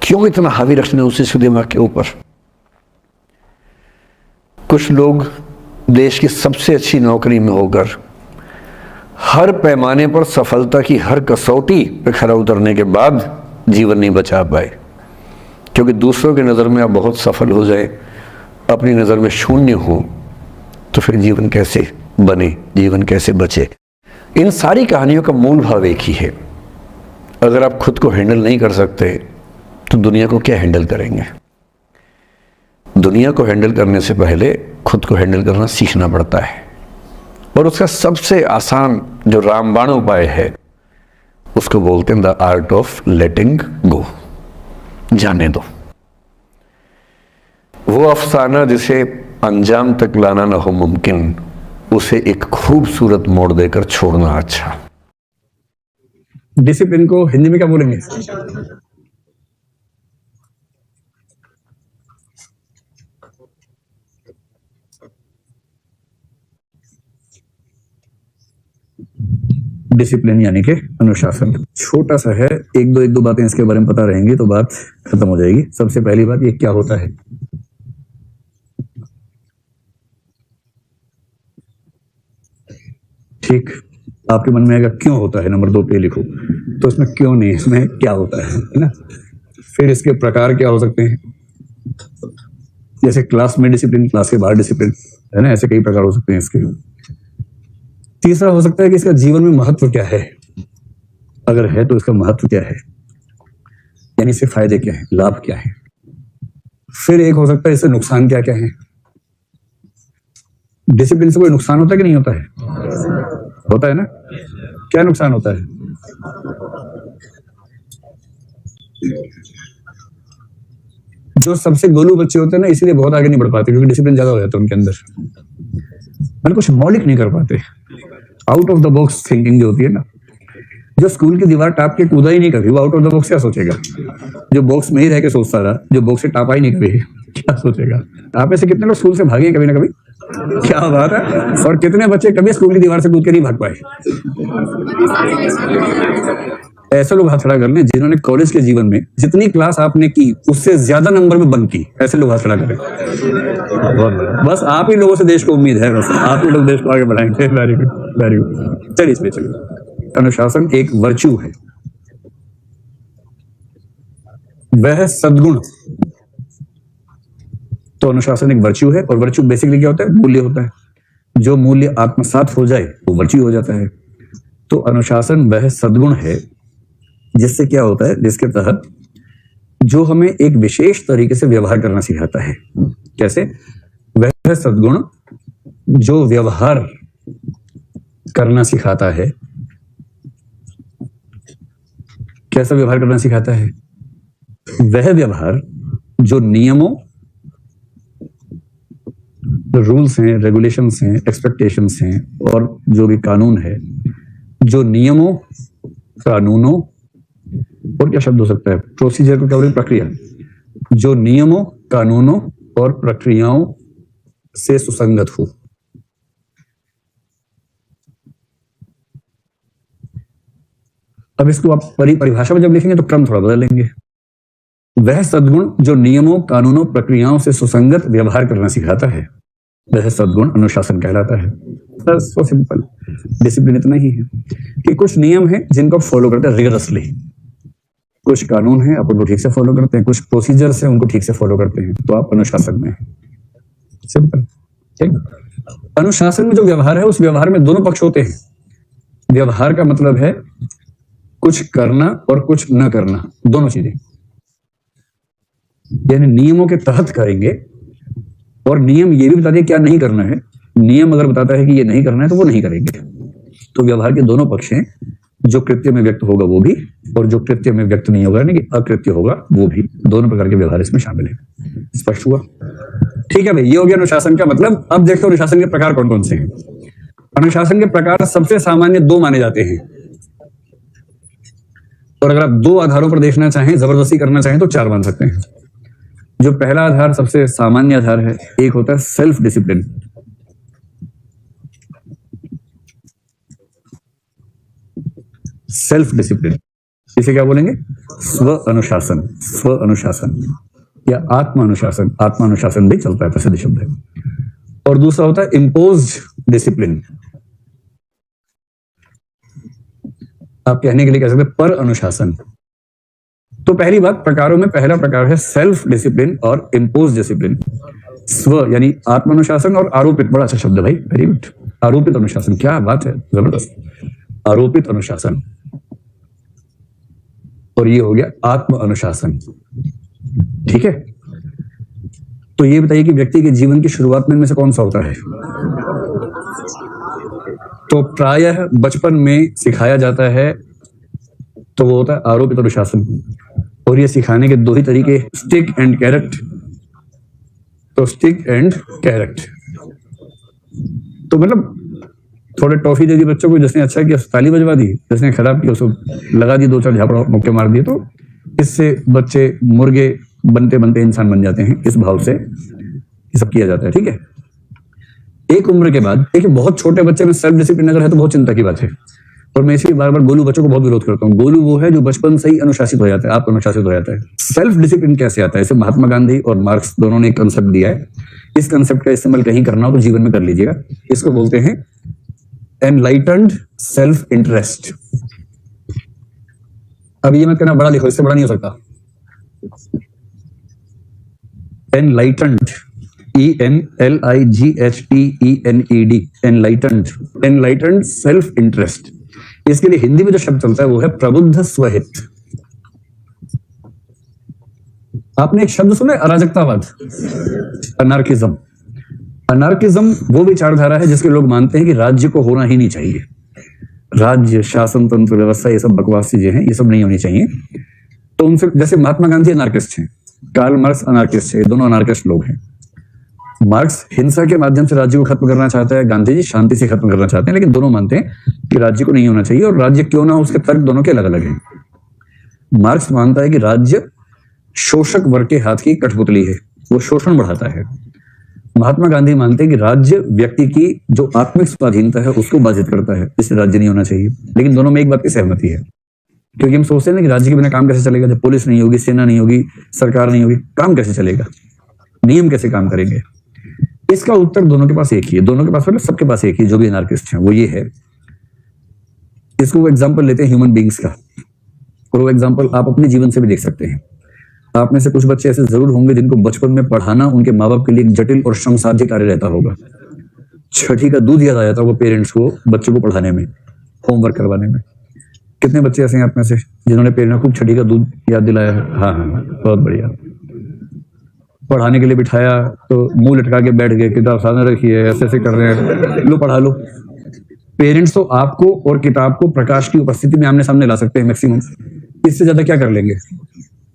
Speaker 2: क्यों इतना हावी रखना उसी दिमाग के ऊपर। कुछ लोग देश की सबसे अच्छी नौकरी में होकर हर पैमाने पर सफलता की हर कसौटी पे खरा उतरने के बाद जीवन नहीं बचा पाए। क्योंकि दूसरों की नज़र में आप बहुत सफल हो जाए, अपनी नज़र में शून्य हो, तो फिर जीवन कैसे बने, जीवन कैसे बचे। इन सारी कहानियों का मूल भाव एक ही है, अगर आप खुद को हैंडल नहीं कर सकते तो दुनिया को क्या हैंडल करेंगे। दुनिया को हैंडल करने से पहले खुद को हैंडल करना सीखना पड़ता है, और उसका सबसे आसान जो रामबाण उपाय है उसको बोलते हैं द आर्ट ऑफ लेटिंग गो। जाने दो। वो अफसाना जिसे अंजाम तक लाना ना हो मुमकिन, उसे एक खूबसूरत मोड़ देकर छोड़ना अच्छा।
Speaker 3: डिसिप्लिन को हिंदी में क्या बोलेंगे? डिसिप्लिन यानी कि अनुशासन। छोटा सा है, एक दो बातें इसके बारे में पता रहेंगी तो बात खत्म हो जाएगी। सबसे पहली बात, ये क्या होता है? ठीक, आपके मन में आएगा क्यों होता है, नंबर 2 पे लिखो। तो इसमें क्यों नहीं, इसमें क्या होता है ना। फिर इसके प्रकार क्या हो सकते हैं, जैसे क्लास में डिसिप्लिन, क्लास के बाहर डिसिप्लिन, है ना, ऐसे कई प्रकार हो सकते हैं इसके। तीसरा हो सकता है कि इसका जीवन में महत्व क्या है, अगर है तो इसका महत्व क्या है, यानी इससे फायदे क्या है, लाभ क्या है। फिर एक हो सकता है इससे नुकसान क्या क्या है। डिसिप्लिन से कोई नुकसान होता है कि नहीं होता है? होता है ना। क्या नुकसान होता है? जो सबसे गोलू बच्चे होते हैं ना, इसीलिए बहुत आगे नहीं बढ़ पाते, क्योंकि डिसिप्लिन ज्यादा हो जाता है उनके अंदर, मतलब कुछ मौलिक नहीं कर पाते। Out of the box thinking जो होती है ना, जो स्कूल की दीवार टाप के कूदा ही नहीं कभी, वो आउट ऑफ द बॉक्स क्या सोचेगा। जो बॉक्स में ही रह के सोचता रहा, जो बॉक्स से टापा ही नहीं कभी, क्या सोचेगा। आप ऐसे कितने लोग स्कूल से भागे कभी ना कभी, क्या बात है। और कितने बच्चे कभी स्कूल की दीवार से कूद के नहीं भाग पाए। ऐसे लोग हाथ खड़ा कर लें जिन्होंने कॉलेज के जीवन में जितनी क्लास आपने की उससे ज्यादा नंबर में बंक की, ऐसे लोग हाथ खड़ा करें। बस आप ही लोगों से देश को उम्मीद है, बस आप ही लोग देश को आगे बढ़ाएंगे। Very good, very good. चलिए इसमें चलिए। अनुशासन एक वर्च्यू है, वह सद्गुण। तो अनुशासन एक वर्च्यू है, और वर्च्यू बेसिकली क्या होता है, मूल्य होता है। जो मूल्य आत्मसात हो जाए वो वर्च्यू हो जाता है। तो अनुशासन वह सद्गुण है जिससे क्या होता है, जिसके तहत जो हमें एक विशेष तरीके से व्यवहार करना सिखाता है। कैसे? वह सद्गुण जो व्यवहार करना सिखाता है। कैसा व्यवहार करना सिखाता है? वह व्यवहार जो नियमों, रूल्स हैं, रेगुलेशंस हैं, एक्सपेक्टेशंस हैं, और जो भी कानून है, जो नियमों, कानूनों, और क्या शब्द हो सकता है, प्रोसीजर को क्या बोलेंगे, प्रक्रिया, जो नियमों, कानूनों और प्रक्रियाओं से सुसंगत हो। अब इसको आप परिभाषा में जब लिखेंगे तो क्रम थोड़ा बदल लेंगे। वह सद्गुण जो नियमों, कानूनों, प्रक्रियाओं से सुसंगत व्यवहार करना सिखाता है, वह सद्गुण अनुशासन कहलाता है। बस सो सिंपल। डिसिप्लिन इतना ही है कि कुछ नियम हैं जिनको आप फॉलो करते हैं रिगरसली, कुछ कानून हैं आप उनको ठीक से फॉलो करते हैं, कुछ प्रोसीजर्स हैं उनको ठीक से फॉलो करते हैं, तो आप अनुशासन में हैं। सिंपल, ठीक। अनुशासन में जो व्यवहार है, उस व्यवहार में दोनों पक्ष होते हैं। व्यवहार का मतलब है कुछ करना और कुछ न करना, दोनों चीजें। यानी नियमों के तहत करेंगे, और नियम ये भी बताते हैं क्या नहीं करना है। नियम अगर बताता है कि ये नहीं करना है तो वो नहीं करेंगे। तो व्यवहार के दोनों पक्ष हैं, जो कृत्य में व्यक्त होगा वो भी, और जो कृत्य में व्यक्त नहीं होगा, यानी कि अकृत्य होगा वो भी। दोनों प्रकार के व्यवहार इसमें शामिल है। स्पष्ट हुआ? ठीक है भाई, ये हो गया अनुशासन का मतलब। अब देखो अनुशासन के प्रकार कौन कौन से हैं। अनुशासन के प्रकार सबसे सामान्य 2 माने जाते हैं, और अगर आप 2 आधारों पर देखना चाहें, जबरदस्ती करना चाहें तो 4 मान सकते हैं। जो पहला आधार सबसे सामान्य आधार है, एक होता है सेल्फ डिसिप्लिन। सेल्फ डिसिप्लिन, इसे क्या बोलेंगे? स्व अनुशासन, स्व अनुशासन या आत्म अनुशासन। आत्मा अनुशासन भी चलता है, प्रसिद्ध शब्द है। और दूसरा होता है इम्पोज्ड डिसिप्लिन। आप कहने के लिए कह सकते हैं पर अनुशासन। तो पहली बात, प्रकारों में पहला प्रकार है सेल्फ डिसिप्लिन और इम्पोज डिसिप्लिन। स्व यानी आत्मानुशासन और आरोपित, बड़ा अच्छा शब्द है भाई, वेरी गुड। आरोपित अनुशासन, क्या बात है, जबरदस्त। आरोपित अनुशासन, और ये हो गया आत्म अनुशासन। ठीक है, तो ये बताइए कि व्यक्ति के जीवन की शुरुआत में इनमें से कौन सा होता है? तो प्रायः बचपन में सिखाया जाता है, तो वो होता है आरोपित अनुशासन। और ये सिखाने के दो ही तरीके, स्टिक एंड कैरेट। तो स्टिक एंड कैरेट, तो मतलब थोड़े टॉफी दे दी बच्चों को, जिसने अच्छा किया ताली बजवा दी, जिसने खराब किया उसको लगा दी, दो चार झापड़ा मुक्के मार दिए, तो इससे बच्चे मुर्गे बनते बनते इंसान बन जाते हैं। इस भाव से ये सब किया जाता है। ठीक है, एक उम्र के बाद देखिए, बहुत छोटे बच्चे में सेल्फ डिसिप्लिन अगर है तो बहुत चिंता की बात है। और मैं इसलिए बार बार गोलू बच्चों को बहुत विरोध करता हूँ। गोलू वो है जो बचपन से ही अनुशासित हो जाता है, आप अनुशासित हो जाता है। सेल्फ डिसिप्लिन कैसे आता है? इसे महात्मा गांधी और मार्क्स दोनों ने एक कंसेप्ट दिया है। इस कंसेप्ट का इस्तेमाल कहीं करना हो तो जीवन में कर लीजिएगा। इसको बोलते हैं एनलाइटन्ड सेल्फ इंटरेस्ट। अब ये मत कहना बड़ा लिखो, इससे बड़ा नहीं हो सकता। Enlightened, ENLIGHTENED, enlightened self interest. इसके लिए हिंदी में जो शब्द चलता है वो है प्रबुद्ध स्वहित। आपने एक शब्द सुना है, अराजकतावाद, अनार्किज्म। अनार्किज्म वो विचारधारा है जिसके लोग मानते हैं कि राज्य को होना ही नहीं चाहिए। राज्य, शासन तंत्र, व्यवस्था, ये सब बकवास चीजें हैं, ये सब नहीं होनी चाहिए। तो उनसे, जैसे महात्मा गांधी अनार्किस्ट हैं, कार्ल मार्क्स अनार्किस्ट है, दोनों अनार्किस्ट लोग हैं। मार्क्स हिंसा के माध्यम से राज्य को खत्म करना चाहता है, गांधी जी शांति से खत्म करना चाहते हैं, लेकिन दोनों मानते हैं कि राज्य को नहीं होना चाहिए। और राज्य क्यों ना हो, उसके तर्क दोनों के अलग अलग हैं। मार्क्स मानता है कि राज्य शोषक वर्ग के हाथ की कठपुतली है, वो शोषण बढ़ाता है। महात्मा गांधी मानते हैं कि राज्य व्यक्ति की जो आत्मिक स्वाधीनता है उसको बाधित करता है, इसलिए राज्य नहीं होना चाहिए। लेकिन दोनों में एक बात की सहमति है, क्योंकि हम सोचते हैं कि राज्य के बिना काम कैसे चलेगा? जब पुलिस नहीं होगी, सेना नहीं होगी, सरकार नहीं होगी, काम कैसे चलेगा? नियम कैसे काम करेंगे? इसका उत्तर दोनों के पास एक ही है। दोनों के पास मतलब सबके पास एक ही, जो भी एनार्किस्ट हैं, वो ये है। इसको एग्जांपल लेते हैं ह्यूमन बींग्स का, और वो एग्जांपल आप अपने जीवन से भी देख सकते हैं। आप में से कुछ बच्चे ऐसे जरूर होंगे जिनको बचपन में पढ़ाना उनके माँ बाप के लिए एक जटिल और श्रमसाध्य कार्य रहता होगा। छठी का दूध याद आ जाता होगा पेरेंट्स को बच्चों को पढ़ाने में, होमवर्क करवाने में। कितने बच्चे ऐसे हैं आप में से जिन्होंने पेरेंट्स को छठी का दूध याद दिलाया है? हाँ हाँ, बहुत बढ़िया। पढ़ाने के लिए बिठाया तो मुंह लटका के बैठ गए, किताब सामने रखी है, ऐसे ऐसे कर रहे हैं, लो पढ़ा लो। पेरेंट्स तो आपको और किताब को प्रकाश की उपस्थिति में आमने सामने ला सकते हैं मैक्सिमम। इससे ज्यादा क्या कर लेंगे?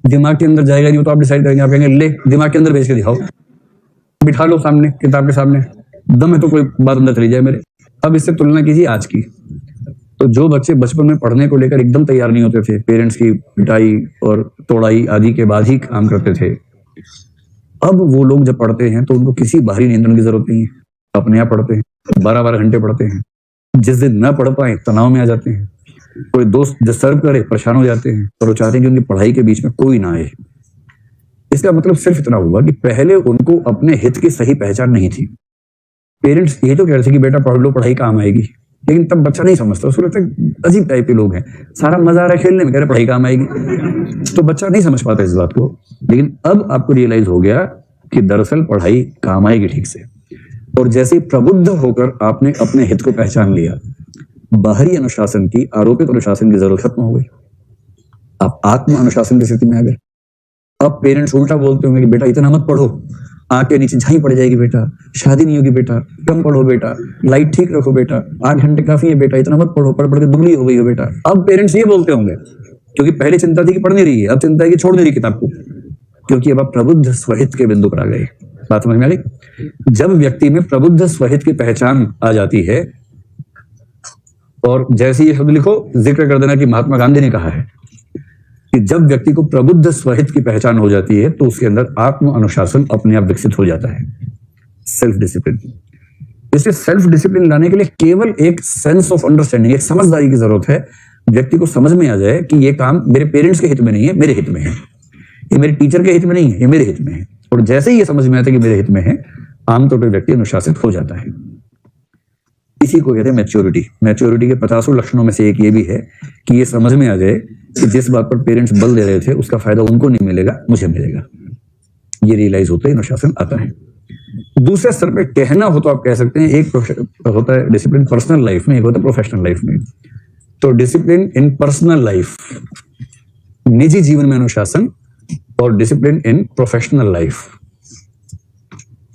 Speaker 3: दिमाग के अंदर जाएगा नहीं, तो आप डिसाइड करेंगे, आप कहेंगे ले दिमाग के अंदर भेज के दिखाओ, बिठा लो सामने, किताब के सामने, दम है तो कोई बात अंदर चली जाए मेरे। अब इससे तुलना कीजिए आज की। तो जो बच्चे बचपन में पढ़ने को लेकर एकदम तैयार नहीं होते थे, पेरेंट्स की पिटाई और तोड़ाई आदि के बाद ही काम करते थे, अब वो लोग जब पढ़ते हैं तो उनको किसी बाहरी नियंत्रण की जरूरत नहीं है, अपने आप पढ़ते हैं, 12-12 घंटे पढ़ते हैं। जिस दिन न पढ़ पाए तनाव में आ जाते हैं, कोई दोस्त डिस्टर्ब करे परेशान हो जाते हैं, और वो चाहते हैं कि उनकी पढ़ाई के बीच में कोई ना आए। इसका मतलब सिर्फ इतना हुआ कि पहले उनको अपने हित की सही पहचान नहीं थी। पेरेंट्स ये तो कह रहे थे कि बेटा पढ़ लो, पढ़ाई काम आएगी, लेकिन तब बच्चा नहीं समझता, उसको लगता है अजीब टाइप के लोग हैं, सारा मजा आ रहा है खेलने में, कह रहे पढ़ाई काम आएगी, तो बच्चा नहीं समझ पाता इस बात को। लेकिन अब आपको रियलाइज हो गया कि दरअसल पढ़ाई काम आएगी ठीक से। और जैसे प्रबुद्ध होकर आपने अपने हित को पहचान लिया, बाहरी अनुशासन की, आरोपित अनुशासन की जरूरत खत्म हो गई, आप आत्म अनुशासन की स्थिति में आ गए। अब पेरेंट्स उल्टा बोलते होंगे कि बेटा इतना मत पढ़ो, आंख के नीचे झाई पड़ जाएगी बेटा, शादी नहीं होगी बेटा, कम पढ़ो बेटा, लाइट ठीक रखो बेटा, 8 घंटे काफी है बेटा, इतना मत पढ़ो, पढ़ पढ़ के दुबली हो गई हो बेटा। अब पेरेंट्स ये बोलते होंगे, क्योंकि पहले चिंता थी कि पढ़ नहीं रही है, अब चिंता है कि छोड़ नहीं रही किताब को, क्योंकि अब आप प्रबुद्ध स्वहित के बिंदु पर आ गए। बात समझ में आ गई? जब व्यक्ति में प्रबुद्ध स्वहित की पहचान आ जाती है, और जैसे ये शब्द लिखो, जिक्र कर देना कि महात्मा गांधी ने कहा है कि जब व्यक्ति को प्रबुद्ध स्वहित की पहचान हो जाती है तो उसके अंदर आत्म अनुशासन अपने आप विकसित हो जाता है, सेल्फ डिसिप्लिन। इसलिए सेल्फ डिसिप्लिन लाने के लिए केवल एक सेंस ऑफ अंडरस्टैंडिंग, एक समझदारी की जरूरत है। व्यक्ति को समझ में आ जाए कि ये काम मेरे पेरेंट्स के हित में नहीं है, मेरे हित में है, ये मेरे टीचर के हित में नहीं है, ये मेरे हित में है। और जैसे ही ये समझ में आता है कि मेरे हित में है, आमतौर पर व्यक्ति अनुशासित हो जाता है। इसी को कहते हैं मैच्योरिटी। मैच्योरिटी के 50 लक्षणों में से एक ये भी है कि ये समझ में आ जाए कि जिस बात पर पेरेंट्स बल दे रहे थे उसका फायदा उनको नहीं मिलेगा, मुझे मिलेगा। ये रियलाइज होता है, अनुशासन आता है। दूसरे स्तर पे कहना हो तो आप कह सकते हैं, एक होता है डिसिप्लिन पर्सनल लाइफ में, एक होता है प्रोफेशनल लाइफ में। तो डिसिप्लिन इन पर्सनल लाइफ, निजी जीवन में अनुशासन, और डिसिप्लिन इन प्रोफेशनल लाइफ,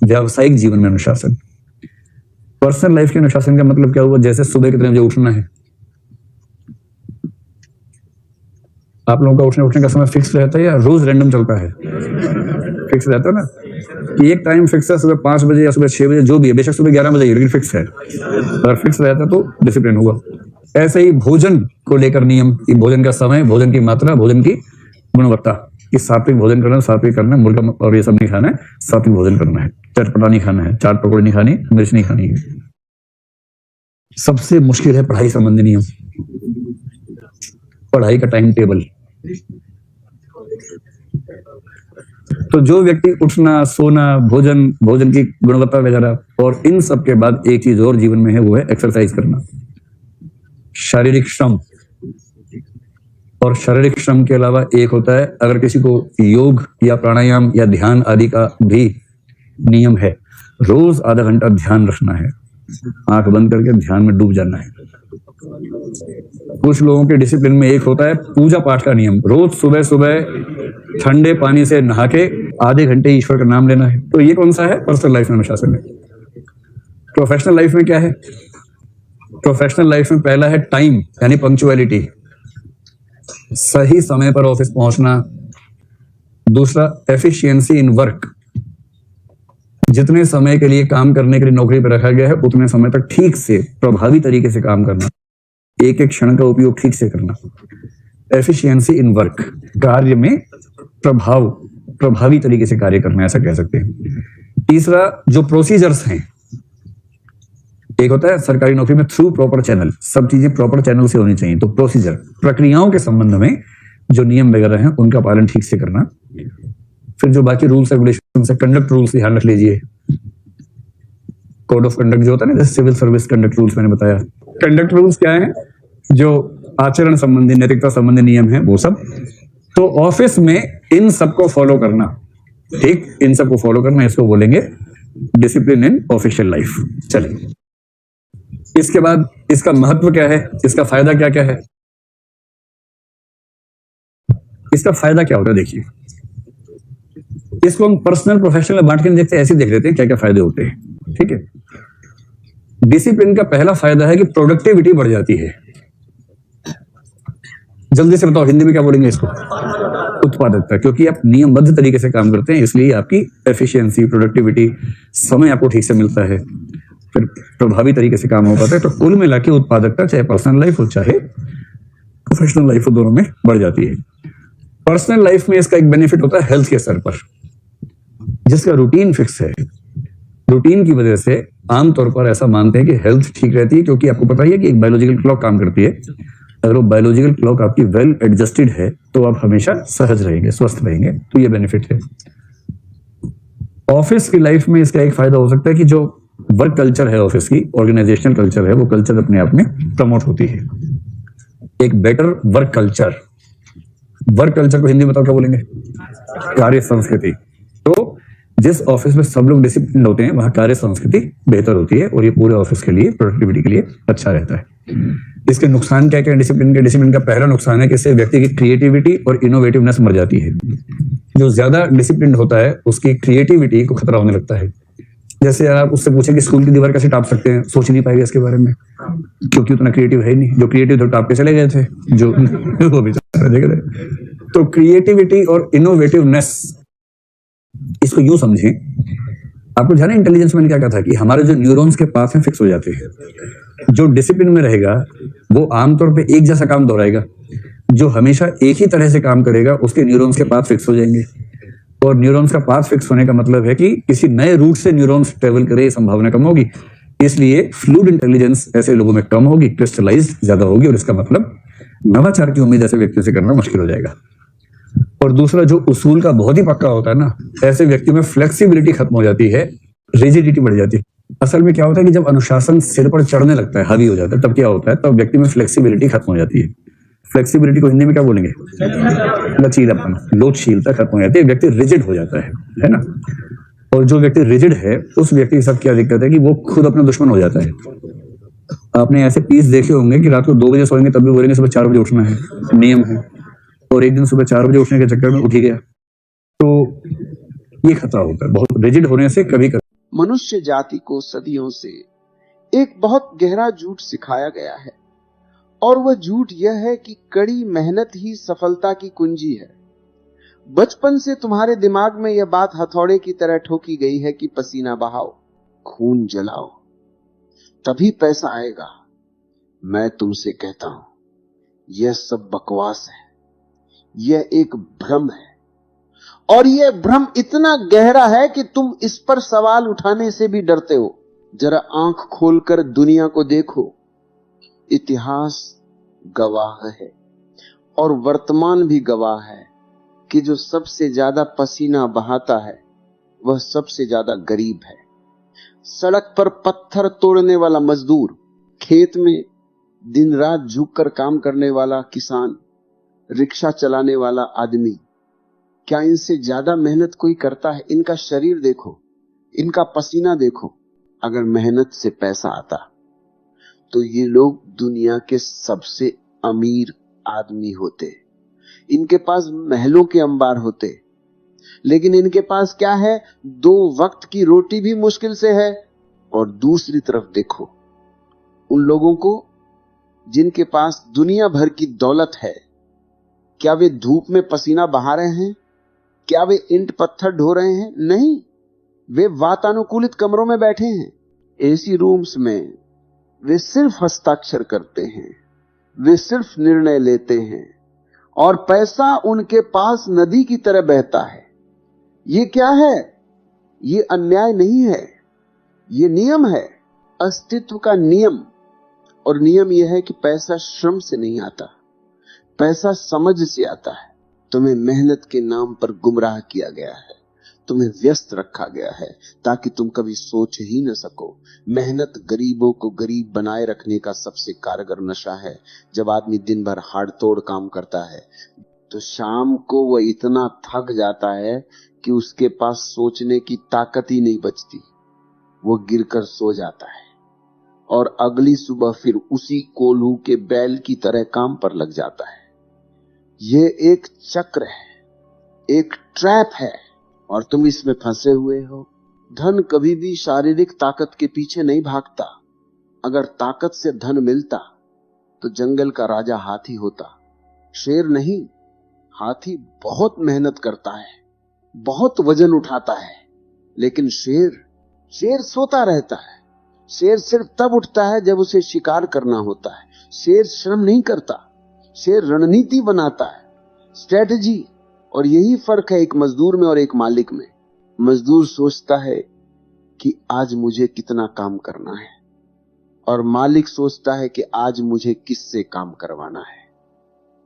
Speaker 3: व्यावसायिक जीवन में अनुशासन। पर्सनल लाइफ के अनुशासन का मतलब क्या हुआ? जैसे सुबह कितने बजे उठना है, आप लोगों का उठने का समय फिक्स रहता है या रोज रैंडम चलता है? फिक्स रहता है ना, कि एक टाइम फिक्स है, सुबह 5 बजे या सुबह 6 बजे, जो भी है, बेशक सुबह 11 बजे, लेकिन फिक्स है। अगर फिक्स रहता है तो डिसिप्लिन हुआ। ऐसे ही भोजन को लेकर नियम, कि भोजन का समय, भोजन की मात्रा, भोजन की गुणवत्ता, कि सात्विक भोजन करना, सात्विक करना, मुर्गा और ये सब नहीं खाना है, सात्विक भोजन करना है, चटपटा नहीं खाना है, चाट पकौड़े नहीं खानी, मिर्च नहीं खानी है। सबसे मुश्किल है पढ़ाई संबंधी नियम, पढ़ाई का टाइम टेबल। तो जो व्यक्ति उठना, सोना, भोजन की गुणवत्ता वगैरह, और इन सब के बाद एक चीज और जीवन में है, वो है एक्सरसाइज करना, शारीरिक श्रम। और शारीरिक श्रम के अलावा एक होता है, अगर किसी को योग या प्राणायाम या ध्यान आदि का भी नियम है, रोज आधा घंटा ध्यान रखना है, आंख बंद करके ध्यान में डूब जाना है। कुछ लोगों के डिसिप्लिन में एक होता है पूजा पाठ का नियम, रोज सुबह सुबह ठंडे पानी से नहा के आधे घंटे ईश्वर का नाम लेना है। तो ये कौन सा है? पर्सनल लाइफ में अनुशासन है। प्रोफेशनल लाइफ में क्या है? प्रोफेशनल लाइफ में पहला है टाइम, यानी पंक्चुअलिटी, सही समय पर ऑफिस पहुंचना। दूसरा एफिशिएंसी इन वर्क, जितने समय के लिए काम करने के लिए नौकरी पर रखा गया है उतने समय तक ठीक से प्रभावी तरीके से काम करना, एक एक क्षण का उपयोग ठीक से करना। एफिशिएंसी इन वर्क, कार्य में प्रभावी तरीके से कार्य करना, ऐसा कह सकते हैं। तीसरा जो प्रोसीजर्स हैं, एक होता है सरकारी नौकरी में थ्रू प्रॉपर चैनल, सब चीजें प्रॉपर चैनल से होनी चाहिए। तो प्रोसीजर, प्रक्रियाओं के संबंध में जो नियम वगैरह हैं उनका पालन ठीक से करना। फिर जो बाकी रूल्स रेगुलेशन से, कंडक्ट रूल्स ध्यान रख लीजिए, कोड ऑफ कंडक्ट जो होता है ना, जैसे सिविल सर्विस कंडक्ट रूल्स मैंने बताया। कंडक्ट रूल्स क्या है? जो आचरण संबंधी, नैतिकता संबंधी नियम है वो सब। तो ऑफिस में इन सबको फॉलो करना, ठीक, इन सबको फॉलो करना, इसको बोलेंगे डिसिप्लिन इन ऑफिशियल लाइफ। चलिए, इसके बाद इसका महत्व क्या है, इसका फायदा क्या क्या है? इसका फायदा क्या होता है, देखिए, इसको हम पर्सनल प्रोफेशनल में बांट के देखते हैं, ऐसे देख लेते हैं क्या क्या फायदे होते हैं। ठीक है, डिसिप्लिन का पहला फायदा है कि प्रोडक्टिविटी बढ़ जाती है। जल्दी से बताओ हिंदी में क्या बोलेंगे इसको? उत्पादकता, क्योंकि आप नियमबद्ध तरीके से काम करते हैं, इसलिए आपकी एफिशिएंसी, प्रोडक्टिविटी, समय आपको ठीक से मिलता है, फिर प्रभावी तरीके से काम हो पाता है। तो कुल मिला के उत्पादकता, चाहे पर्सनल लाइफ हो चाहे प्रोफेशनल लाइफ हो, दोनों में बढ़ जाती है। पर्सनल लाइफ में इसका एक बेनिफिट होता है हेल्थ के स्तर पर, जिसका रूटीन फिक्स है। रूटीन की वजह से आमतौर पर ऐसा मानते हैं कि हेल्थ ठीक रहती है, क्योंकि आपको पता ही है कि एक बायोलॉजिकल क्लॉक काम करती है। अगर वो बायोलॉजिकल क्लॉक आपकी वेल एडजस्टेड है तो आप हमेशा सहज रहेंगे, स्वस्थ रहेंगे। तो ये बेनिफिट है। ऑफिस की लाइफ में इसका एक फायदा हो सकता है कि जो वर्क कल्चर है, ऑफिस की ऑर्गेनाइजेशनल कल्चर है, वो कल्चर अपने आप में प्रमोट होती है। एक better work culture, work culture को हिंदी में बताओ क्या बोलेंगे? कार्य संस्कृति। तो जिस ऑफिस में सब लोग डिसिप्लिन होते हैं वहां कार्य संस्कृति बेहतर होती है, और ये पूरे ऑफिस के लिए, प्रोडक्टिविटी के लिए अच्छा रहता है। इसके नुकसान क्या क्या? डिसिप्लिन के, डिसिप्लिन का पहला नुकसान है कि इससे व्यक्ति की क्रिएटिविटी और इनोवेटिवनेस मर जाती है। जो ज्यादा डिसिप्लिन होता है उसकी क्रिएटिविटी को खतरा होने लगता है। जैसे आप उससे पूछें कि स्कूल की दीवार कैसे टाप सकते हैं, सोच नहीं पाएगा इसके बारे में, क्योंकि उतना क्रिएटिव है ही नहीं। जो क्रिएटिव थे टाप के चले गए थे, जो वो भी देख रहे। तो क्रिएटिविटी और इनोवेटिवनेस, इसको यूं समझें, आपको जाना इंटेलिजेंस में क्या कहा था कि हमारे जो न्यूरॉन्स के पाथ हैं फिक्स हो जाते हैं। जो डिसिप्लिन में रहेगा वो आमतौर पे एक जैसा काम दोहराएगा, जो हमेशा एक ही तरह से काम करेगा उसके न्यूरॉन्स के पाथ फिक्स हो जाएंगे। और न्यूरॉन्स का पाथ फिक्स होने का मतलब है कि किसी नए रूट से न्यूरॉन्स ट्रेवल करे, संभावना कम होगी। इसलिए फ्लूइड इंटेलिजेंस ऐसे लोगों में कम होगी, क्रिस्टलाइज्ड ज्यादा होगी, और इसका मतलब नवाचार की उम्मीद ऐसे व्यक्तियों से करना मुश्किल हो जाएगा। और दूसरा, जो उसूल का बहुत ही पक्का होता है ना, ऐसे व्यक्तियों में फ्लेक्सिबिलिटी खत्म हो जाती है, रिजिडिटी बढ़ जाती है। असल में क्या होता है कि जब अनुशासन सिर पर चढ़ने लगता है, हावी हो जाता है, तब क्या होता है, तब व्यक्ति में फ्लेक्सिबिलिटी खत्म हो जाती है। फ्लेक्सिबिलिटी को हिंदी में क्या बोलेंगे? लचीलापन, लोचशीलता खत्म हो जाती है, व्यक्ति रिजिड हो जाता है ना। और जो व्यक्ति रिजिड है उस व्यक्ति के साथ क्या दिक्कत है कि वो खुद अपना दुश्मन हो जाता है। आपने ऐसे पीस देखे होंगे कि रात को 2 बजे सोएंगे तब भी बोलेंगे सुबह 4 बजे उठना है, नियम है। और एक दिन सुबह 4 बजे उठने के चक्कर में उठ ही गया, तो ये खतरा होता है बहुत रिजिड होने से। कभी कभी
Speaker 4: मनुष्य जाति को सदियों से एक बहुत गहरा झूठ सिखाया गया है, और वह झूठ यह है कि कड़ी मेहनत ही सफलता की कुंजी है। बचपन से तुम्हारे दिमाग में यह बात हथौड़े की तरह ठोकी गई है कि पसीना बहाओ, खून जलाओ, तभी पैसा आएगा। मैं तुमसे कहता हूं, यह सब बकवास है, यह एक भ्रम है। और यह भ्रम इतना गहरा है कि तुम इस पर सवाल उठाने से भी डरते हो। जरा आंख खोलकर दुनिया को देखो। इतिहास गवाह है और वर्तमान भी गवाह है कि जो सबसे ज्यादा पसीना बहाता है वह सबसे ज्यादा गरीब है। सड़क पर पत्थर तोड़ने वाला मजदूर, खेत में दिन रात झुककर काम करने वाला किसान, रिक्शा चलाने वाला आदमी, क्या इनसे ज्यादा मेहनत कोई करता है? इनका शरीर देखो, इनका पसीना देखो। अगर मेहनत से पैसा आता तो ये लोग दुनिया के सबसे अमीर आदमी होते। इनके पास महलों के अंबार होते, लेकिन इनके पास क्या है? 2 वक्त की रोटी भी मुश्किल से है। और दूसरी तरफ देखो उन लोगों को जिनके पास दुनिया भर की दौलत है, क्या वे धूप में पसीना बहा रहे हैं? क्या वे ईंट पत्थर ढो रहे हैं? नहीं, वे वातानुकूलित कमरों में बैठे हैं, एसी रूम्स में। वे सिर्फ हस्ताक्षर करते हैं, वे सिर्फ निर्णय लेते हैं, और पैसा उनके पास नदी की तरह बहता है। ये क्या है? ये अन्याय नहीं है, ये नियम है, अस्तित्व का नियम। और नियम यह है कि पैसा श्रम से नहीं आता, पैसा समझ से आता है। तुम्हें मेहनत के नाम पर गुमराह किया गया है, तुम्हें व्यस्त रखा गया है ताकि तुम कभी सोच ही न सको। मेहनत गरीबों को गरीब बनाए रखने का सबसे कारगर नशा है। जब आदमी दिन भर हाड़ तोड़ काम करता है तो शाम को वह इतना थक जाता है कि उसके पास सोचने की ताकत ही नहीं बचती। वो गिरकर सो जाता है और अगली सुबह फिर उसी कोल्हू के बैल की तरह काम पर लग जाता है। ये एक चक्र है, एक ट्रैप है, और तुम इसमें फंसे हुए हो। धन कभी भी शारीरिक ताकत के पीछे नहीं भागता। अगर ताकत से धन मिलता तो जंगल का राजा हाथी होता, शेर नहीं। हाथी बहुत मेहनत करता है, बहुत वजन उठाता है, लेकिन शेर सोता रहता है। शेर सिर्फ तब उठता है जब उसे शिकार करना होता है। शेर श्रम नहीं करता, शेर रणनीति बनाता है, स्ट्रेटजी। और यही फर्क है एक मजदूर में और एक मालिक में। मजदूर सोचता है कि आज मुझे कितना काम करना है, और मालिक सोचता है कि आज मुझे किससे काम करवाना है।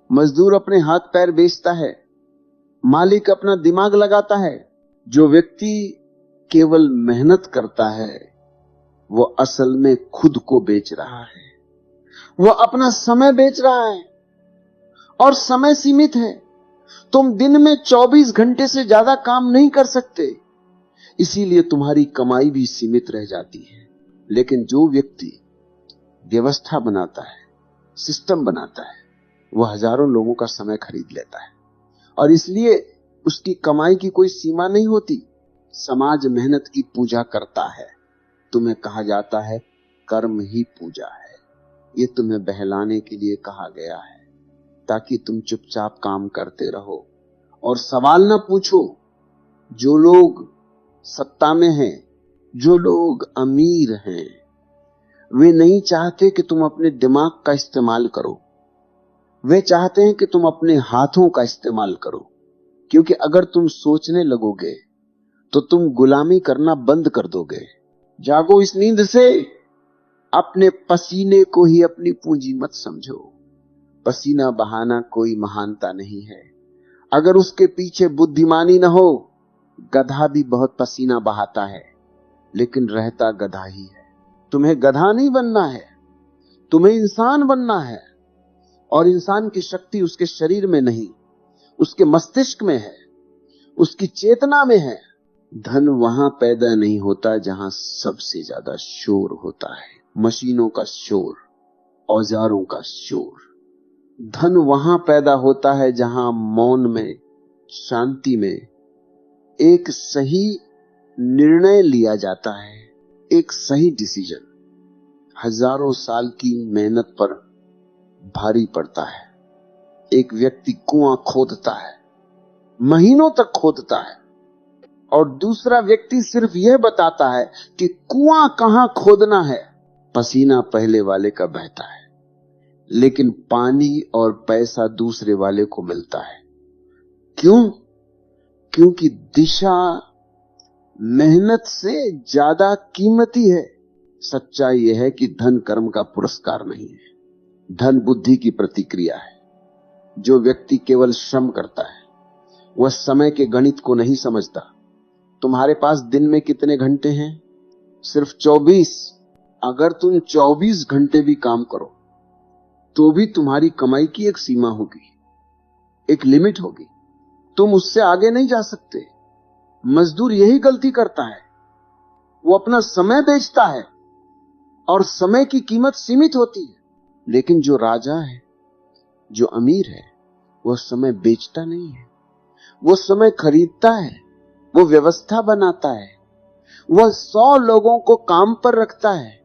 Speaker 4: मजदूर अपने हाथ पैर बेचता है, मालिक अपना दिमाग लगाता है। जो व्यक्ति केवल मेहनत करता है वो असल में खुद को बेच रहा है, वो अपना समय बेच रहा है। और समय सीमित है, तुम दिन में 24 घंटे से ज्यादा काम नहीं कर सकते, इसीलिए तुम्हारी कमाई भी सीमित रह जाती है। लेकिन जो व्यक्ति व्यवस्था बनाता है, सिस्टम बनाता है, वह हजारों लोगों का समय खरीद लेता है, और इसलिए उसकी कमाई की कोई सीमा नहीं होती। समाज मेहनत की पूजा करता है। तुम्हें कहा जाता है कर्म ही पूजा है। ये तुम्हें बहलाने के लिए कहा गया है ताकि तुम चुपचाप काम करते रहो और सवाल ना पूछो। जो लोग सत्ता में हैं, जो लोग अमीर हैं, वे नहीं चाहते कि तुम अपने दिमाग का इस्तेमाल करो, वे चाहते हैं कि तुम अपने हाथों का इस्तेमाल करो। क्योंकि अगर तुम सोचने लगोगे तो तुम गुलामी करना बंद कर दोगे। जागो इस नींद से, अपने पसीने को ही अपनी पूंजी मत समझो। पसीना बहाना कोई महानता नहीं है। अगर उसके पीछे बुद्धिमानी न हो, गधा भी बहुत पसीना बहाता है लेकिन रहता गधा ही है। तुम्हें गधा नहीं बनना है, तुम्हें इंसान बनना है। और इंसान की शक्ति उसके शरीर में नहीं, उसके मस्तिष्क में है, उसकी चेतना में है। धन वहां पैदा नहीं होता जहां सबसे ज्यादा शोर होता है, मशीनों का शोर, औजारों का शोर। धन वहां पैदा होता है जहां मौन में, शांति में एक सही निर्णय लिया जाता है, एक सही डिसीजन हजारों साल की मेहनत पर भारी पड़ता है। एक व्यक्ति कुआं खोदता है, महीनों तक खोदता है, और दूसरा व्यक्ति सिर्फ यह बताता है कि कुआं कहां खोदना है। पसीना पहले वाले का बहता है, लेकिन पानी और पैसा दूसरे वाले को मिलता है। क्यों? क्योंकि दिशा मेहनत से ज्यादा कीमती है। सच्चाई यह है कि धन कर्म का पुरस्कार नहीं है, धन बुद्धि की प्रतिक्रिया है। जो व्यक्ति केवल श्रम करता है वह समय के गणित को नहीं समझता। तुम्हारे पास दिन में कितने घंटे हैं? सिर्फ 24। अगर तुम 24 घंटे भी काम करो तो भी तुम्हारी कमाई की एक सीमा होगी, एक लिमिट होगी, तुम उससे आगे नहीं जा सकते। मजदूर यही गलती करता है, वो अपना समय बेचता है और समय की कीमत सीमित होती है। लेकिन जो राजा है, जो अमीर है, वह समय बेचता नहीं है, वो समय खरीदता है, वो व्यवस्था बनाता है, वह 100 लोगों को काम पर रखता है।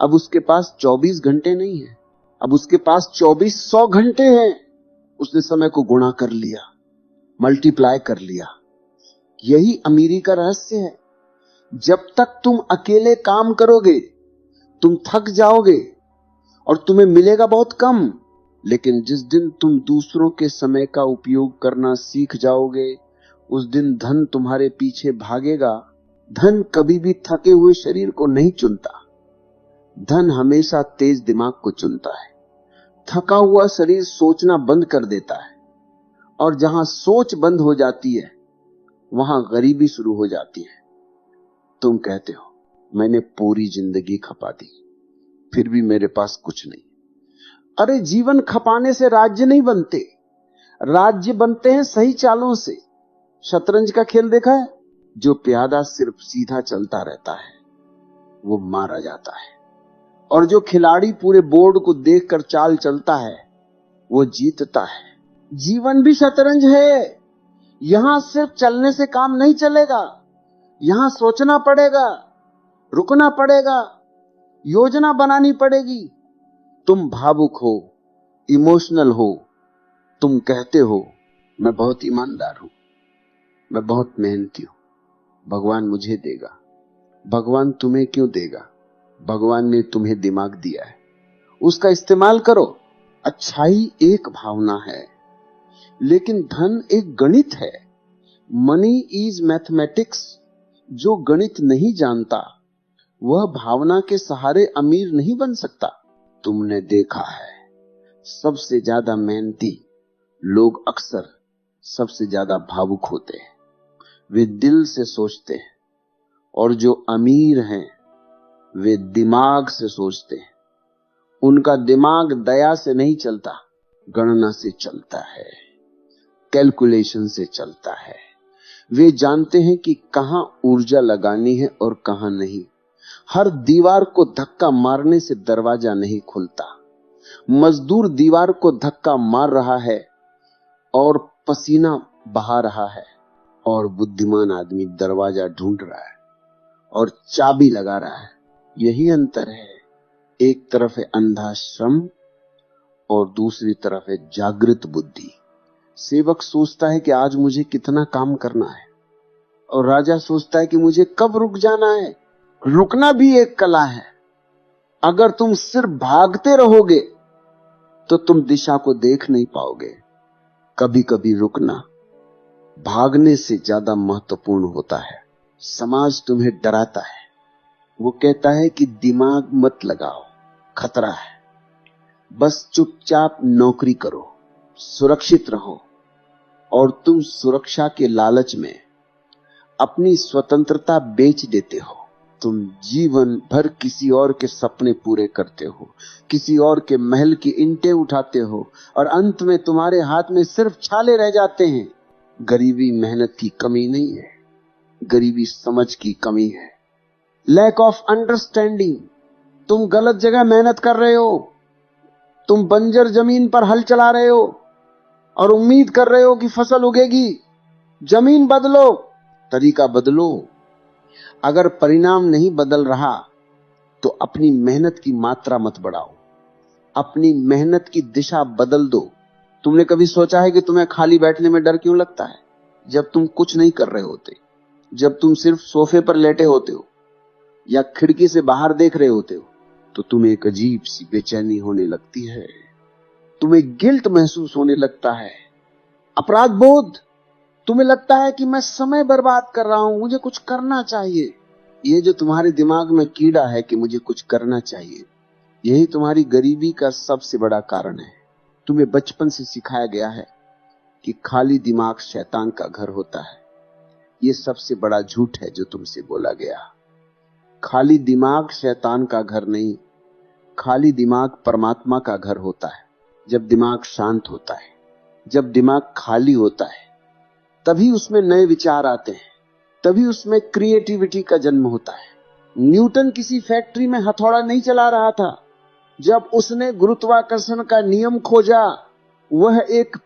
Speaker 4: अब उसके पास 24 घंटे नहीं है, अब उसके पास 2400 घंटे हैं। उसने समय को गुणा कर लिया, मल्टीप्लाई कर लिया। यही अमीरी का रहस्य है। जब तक तुम अकेले काम करोगे तुम थक जाओगे और तुम्हें मिलेगा बहुत कम। लेकिन जिस दिन तुम दूसरों के समय का उपयोग करना सीख जाओगे, उस दिन धन तुम्हारे पीछे भागेगा। धन कभी भी थके हुए शरीर को नहीं चुनता, धन हमेशा तेज दिमाग को चुनता है। थका हुआ शरीर सोचना बंद कर देता है, और जहां सोच बंद हो जाती है वहां गरीबी शुरू हो जाती है। तुम कहते हो मैंने पूरी जिंदगी खपा दी, फिर भी मेरे पास कुछ नहीं। अरे जीवन खपाने से राज्य नहीं बनते, राज्य बनते हैं सही चालों से। शतरंज का खेल देखा है? जो प्यादा सिर्फ सीधा चलता रहता है वो मारा जाता है, और जो खिलाड़ी पूरे बोर्ड को देखकर चाल चलता है वो जीतता है। जीवन भी शतरंज है। यहां सिर्फ चलने से काम नहीं चलेगा, यहां सोचना पड़ेगा, रुकना पड़ेगा, योजना बनानी पड़ेगी। तुम भावुक हो, इमोशनल हो, तुम कहते हो मैं बहुत ईमानदार हूं, मैं बहुत मेहनती हूं, भगवान मुझे देगा। भगवान तुम्हें क्यों देगा? भगवान ने तुम्हें दिमाग दिया है, उसका इस्तेमाल करो। अच्छाई एक भावना है, लेकिन धन एक गणित है। Money is mathematics. जो गणित नहीं जानता वह भावना के सहारे अमीर नहीं बन सकता। तुमने देखा है सबसे ज्यादा मेहनती लोग अक्सर सबसे ज्यादा भावुक होते हैं, वे दिल से सोचते हैं। और जो अमीर हैं वे दिमाग से सोचते हैं। उनका दिमाग दया से नहीं चलता, गणना से चलता है, कैलकुलेशन से चलता है। वे जानते हैं कि कहां ऊर्जा लगानी है और कहां नहीं। हर दीवार को धक्का मारने से दरवाजा नहीं खुलता। मजदूर दीवार को धक्का मार रहा है और पसीना बहा रहा है, और बुद्धिमान आदमी दरवाजा ढूंढ रहा है और चाबी लगा रहा है। यही अंतर है। एक तरफ है अंधा श्रम और दूसरी तरफ है जागृत बुद्धि। सेवक सोचता है कि आज मुझे कितना काम करना है, और राजा सोचता है कि मुझे कब रुक जाना है। रुकना भी एक कला है। अगर तुम सिर्फ भागते रहोगे तो तुम दिशा को देख नहीं पाओगे। कभी कभी रुकना भागने से ज्यादा महत्वपूर्ण होता है। समाज तुम्हें डराता है, वो कहता है कि दिमाग मत लगाओ, खतरा है, बस चुपचाप नौकरी करो, सुरक्षित रहो। और तुम सुरक्षा के लालच में अपनी स्वतंत्रता बेच देते हो। तुम जीवन भर किसी और के सपने पूरे करते हो, किसी और के महल की ईंटें उठाते हो और अंत में तुम्हारे हाथ में सिर्फ छाले रह जाते हैं। गरीबी मेहनत की कमी नहीं है, गरीबी समझ की कमी है, लैक ऑफ अंडरस्टैंडिंग। तुम गलत जगह मेहनत कर रहे हो, तुम बंजर जमीन पर हल चला रहे हो और उम्मीद कर रहे हो कि फसल उगेगी। जमीन बदलो, तरीका बदलो। अगर परिणाम नहीं बदल रहा तो अपनी मेहनत की मात्रा मत बढ़ाओ, अपनी मेहनत की दिशा बदल दो। तुमने कभी सोचा है कि तुम्हें खाली बैठने में डर क्यों लगता है? जब तुम कुछ नहीं कर रहे होते, जब तुम सिर्फ सोफे पर लेटे होते हो या खिड़की से बाहर देख रहे होते हो, तो तुम्हें एक अजीब सी बेचैनी होने लगती है, तुम्हें गिल्ट महसूस होने लगता है, अपराध बोध। तुम्हें लगता है कि मैं समय बर्बाद कर रहा हूं, मुझे कुछ करना चाहिए। ये जो तुम्हारे दिमाग में कीड़ा है कि मुझे कुछ करना चाहिए, यही तुम्हारी गरीबी का सबसे बड़ा कारण है। तुम्हें बचपन से सिखाया गया है कि खाली दिमाग शैतान का घर होता है। ये सबसे बड़ा झूठ है जो तुमसे बोला गया। खाली दिमाग शैतान का घर नहीं, खाली दिमाग परमात्मा का घर होता है। जब दिमाग शांत होता है, जब दिमाग खाली होता है, तभी उसमें नए विचार आते हैं, तभी उसमें क्रिएटिविटी का जन्म होता है। न्यूटन किसी फैक्ट्री में हथौड़ा नहीं चला रहा था। जब उसने गुरुत्वाकर्षण का नियम खोजा, वह एक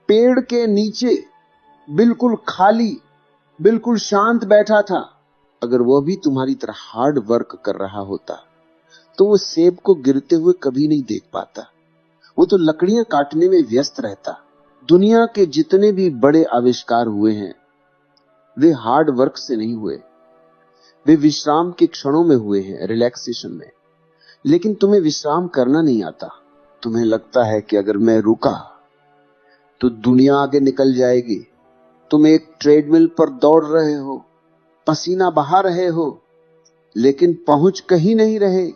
Speaker 4: पेड़ के नीचे बिल्कुल खाली, बिल्कुल शांत बैठा था। अगर वह भी तुम्हारी तरह हार्ड वर्क कर रहा होता तो वो सेब को गिरते हुए कभी नहीं देख पाता। वो तो लकड़ियां काटने में व्यस्त रहता। दुनिया के जितने भी बड़े आविष्कार हुए हैं, वे हार्ड वर्क से नहीं हुए, वे विश्राम के क्षणों में हुए हैं, रिलैक्सेशन में। लेकिन तुम्हें विश्राम करना नहीं आता। तुम्हें लगता है कि अगर मैं रुका तो दुनिया आगे निकल जाएगी। तुम एक ट्रेडमिल पर दौड़ रहे हो, पसीना बहा रहे हो, लेकिन पहुंच कहीं नहीं रहे,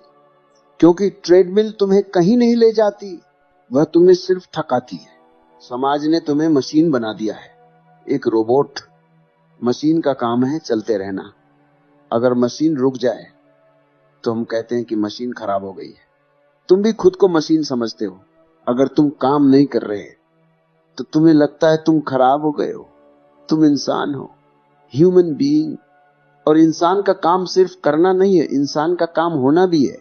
Speaker 4: क्योंकि ट्रेडमिल तुम्हें कहीं नहीं ले जाती, वह तुम्हें सिर्फ थकाती है। समाज ने तुम्हें मशीन बना दिया है, एक रोबोट। मशीन का काम है चलते रहना। अगर मशीन रुक जाए तो हम कहते हैं कि मशीन खराब हो गई है। तुम भी खुद को मशीन समझते हो। अगर तुम काम नहीं कर रहे तो तुम्हें लगता है तुम खराब हो गए हो। तुम इंसान हो, ह्यूमन बीइंग। और इंसान का काम सिर्फ करना नहीं है, इंसान का काम होना भी है,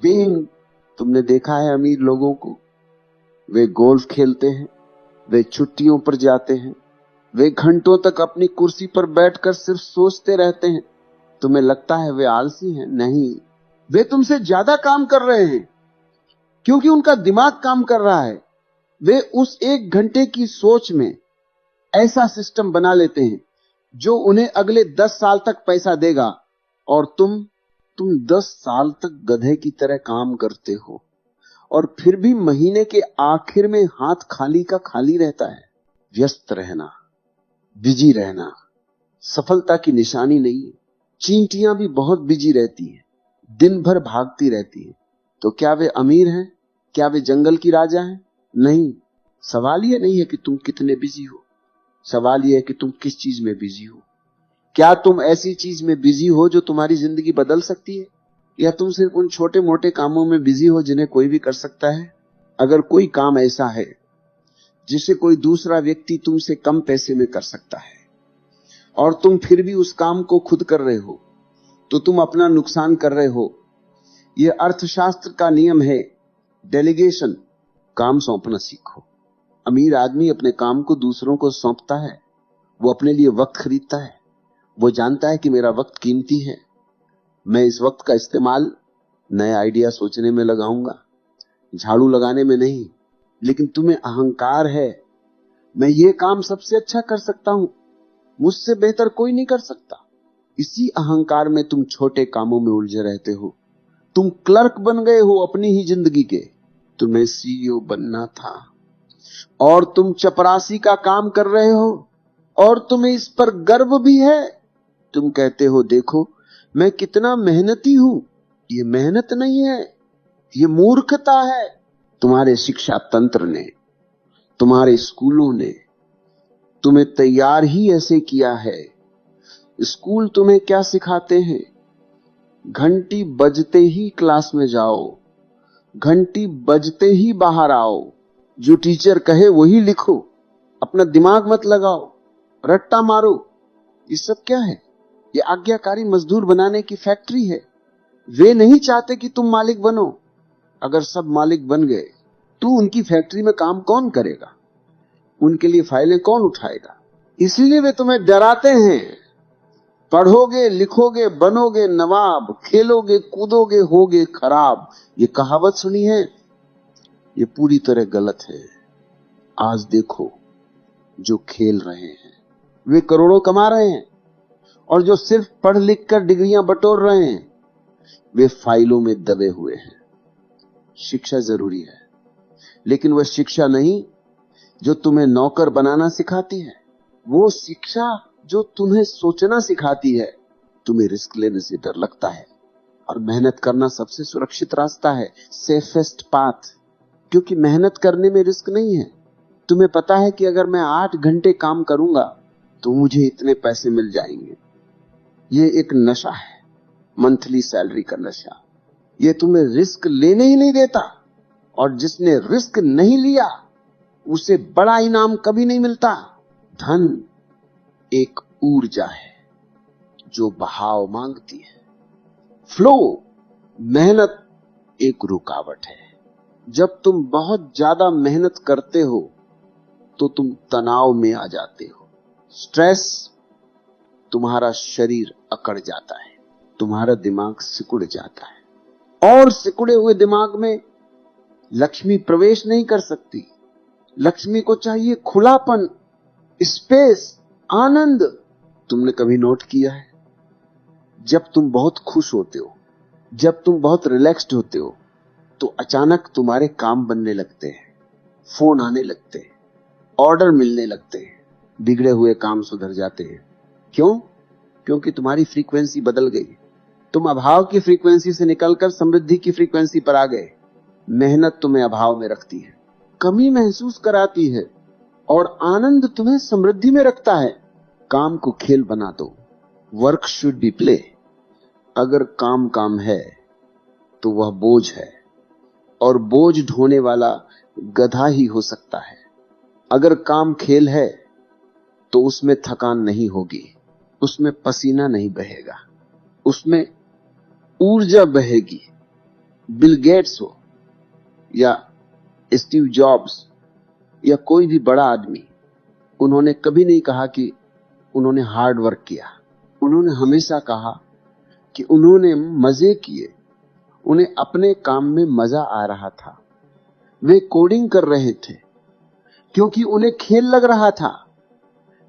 Speaker 4: बीइंग। तुमने देखा है अमीर लोगों को, वे गोल्फ खेलते हैं, वे छुट्टियों पर जाते हैं, वे घंटों तक अपनी कुर्सी पर बैठकर सिर्फ सोचते रहते हैं। तुम्हें लगता है वे आलसी हैं? नहीं, वे तुमसे ज्यादा काम कर रहे हैं, क्योंकि उनका दिमाग काम कर रहा है। वे उस 1 घंटे की सोच में ऐसा सिस्टम बना लेते हैं जो उन्हें अगले 10 साल तक पैसा देगा, और तुम 10 साल तक गधे की तरह काम करते हो, और फिर भी महीने के आखिर में हाथ खाली का खाली रहता है। व्यस्त रहना, बिजी रहना सफलता की निशानी नहीं है। चींटियां भी बहुत बिजी रहती हैं, दिन भर भागती रहती हैं। तो क्या वे अमीर हैं? क्या वे जंगल की राजा हैं? नहीं। सवाल यह नहीं है कि तुम कितने बिजी हो, सवाल यह है कि तुम किस चीज में बिजी हो। क्या तुम ऐसी चीज में बिजी हो जो तुम्हारी जिंदगी बदल सकती है, या तुम सिर्फ उन छोटे मोटे कामों में बिजी हो जिन्हें कोई भी कर सकता है? अगर कोई काम ऐसा है जिसे कोई दूसरा व्यक्ति तुमसे कम पैसे में कर सकता है और तुम फिर भी उस काम को खुद कर रहे हो, तो तुम अपना नुकसान कर रहे हो। यह अर्थशास्त्र का नियम है, डेलीगेशन। काम सौंपना सीखो। अमीर आदमी अपने काम को दूसरों को सौंपता है। वो अपने लिए वक्त खरीदता है। वो जानता है कि मेरा वक्त कीमती है, मैं इस वक्त का इस्तेमाल नए आइडिया सोचने में लगाऊंगा, झाड़ू लगाने में नहीं। लेकिन तुम्हें अहंकार है, मैं ये काम सबसे अच्छा कर सकता हूं, मुझसे बेहतर कोई नहीं कर सकता। इसी अहंकार में तुम छोटे कामों में उलझे रहते हो। तुम क्लर्क बन गए हो अपनी ही जिंदगी के। तुम्हें सीईओ बनना था और तुम चपरासी का काम कर रहे हो, और तुम्हें इस पर गर्व भी है। तुम कहते हो, देखो मैं कितना मेहनती हूं। ये मेहनत नहीं है, ये मूर्खता है। तुम्हारे शिक्षा तंत्र ने, तुम्हारे स्कूलों ने तुम्हें तैयार ही ऐसे किया है। स्कूल तुम्हें क्या सिखाते हैं? घंटी बजते ही क्लास में जाओ, घंटी बजते ही बाहर आओ, जो टीचर कहे वही लिखो, अपना दिमाग मत लगाओ, रट्टा मारो। ये सब क्या है? ये आज्ञाकारी मजदूर बनाने की फैक्ट्री है। वे नहीं चाहते कि तुम मालिक बनो। अगर सब मालिक बन गए तो उनकी फैक्ट्री में काम कौन करेगा? उनके लिए फाइलें कौन उठाएगा? इसलिए वे तुम्हें डराते हैं। पढ़ोगे, लिखोगे, बनोगे नवाब, खेलोगे, कूदोगे, होगे खराब। ये कहावत सुनी है? ये पूरी तरह गलत है। आज देखो, जो खेल रहे हैं वे करोड़ों कमा रहे हैं, और जो सिर्फ पढ़ लिख कर डिग्रियां बटोर रहे हैं वे फाइलों में दबे हुए हैं। शिक्षा जरूरी है, लेकिन वह शिक्षा नहीं जो तुम्हें नौकर बनाना सिखाती है। वो शिक्षा जो तुम्हें सोचना सिखाती है। तुम्हें रिस्क लेने से डर लगता है, और मेहनत करना सबसे सुरक्षित रास्ता है, सेफेस्ट पाथ। क्योंकि मेहनत करने में रिस्क नहीं है। तुम्हें पता है कि अगर मैं 8 घंटे काम करूंगा तो मुझे इतने पैसे मिल जाएंगे। ये एक नशा है, मंथली सैलरी का नशा। ये तुम्हें रिस्क लेने ही नहीं देता, और जिसने रिस्क नहीं लिया उसे बड़ा इनाम कभी नहीं मिलता। धन एक ऊर्जा है जो बहाव मांगती है, फ्लो। मेहनत एक रुकावट है। जब तुम बहुत ज्यादा मेहनत करते हो तो तुम तनाव में आ जाते हो। स्ट्रेस, तुम्हारा शरीर अकड़ जाता है, तुम्हारा दिमाग सिकुड़ जाता है, और सिकुड़े हुए दिमाग में लक्ष्मी प्रवेश नहीं कर सकती। लक्ष्मी को चाहिए खुलापन, स्पेस, आनंद। तुमने कभी नोट किया है, जब तुम बहुत खुश होते हो, जब तुम बहुत रिलैक्स्ड होते हो, तो अचानक तुम्हारे काम बनने लगते हैं, फोन आने लगते हैं, ऑर्डर मिलने लगते हैं, बिगड़े हुए काम सुधर जाते हैं। क्यों? क्योंकि तुम्हारी फ्रीक्वेंसी बदल गई। तुम अभाव की फ्रीक्वेंसी से निकलकर समृद्धि की फ्रीक्वेंसी पर आ गए। मेहनत तुम्हें अभाव में रखती है, कमी महसूस कराती है, और आनंद तुम्हें समृद्धि में रखता है। काम को खेल बना दो। Work should be play. अगर काम काम है तो वह बोझ है, और बोझ ढोने वाला गधा ही हो सकता है। अगर काम खेल है तो उसमें थकान नहीं होगी, उसमें पसीना नहीं बहेगा, उसमें ऊर्जा बहेगी। बिल गेट्स हो या स्टीव जॉब्स या कोई भी बड़ा आदमी, उन्होंने कभी नहीं कहा कि उन्होंने हार्ड वर्क किया। उन्होंने हमेशा कहा कि उन्होंने मजे किए, उन्हें अपने काम में मजा आ रहा था। वे कोडिंग कर रहे थे क्योंकि उन्हें खेल लग रहा था।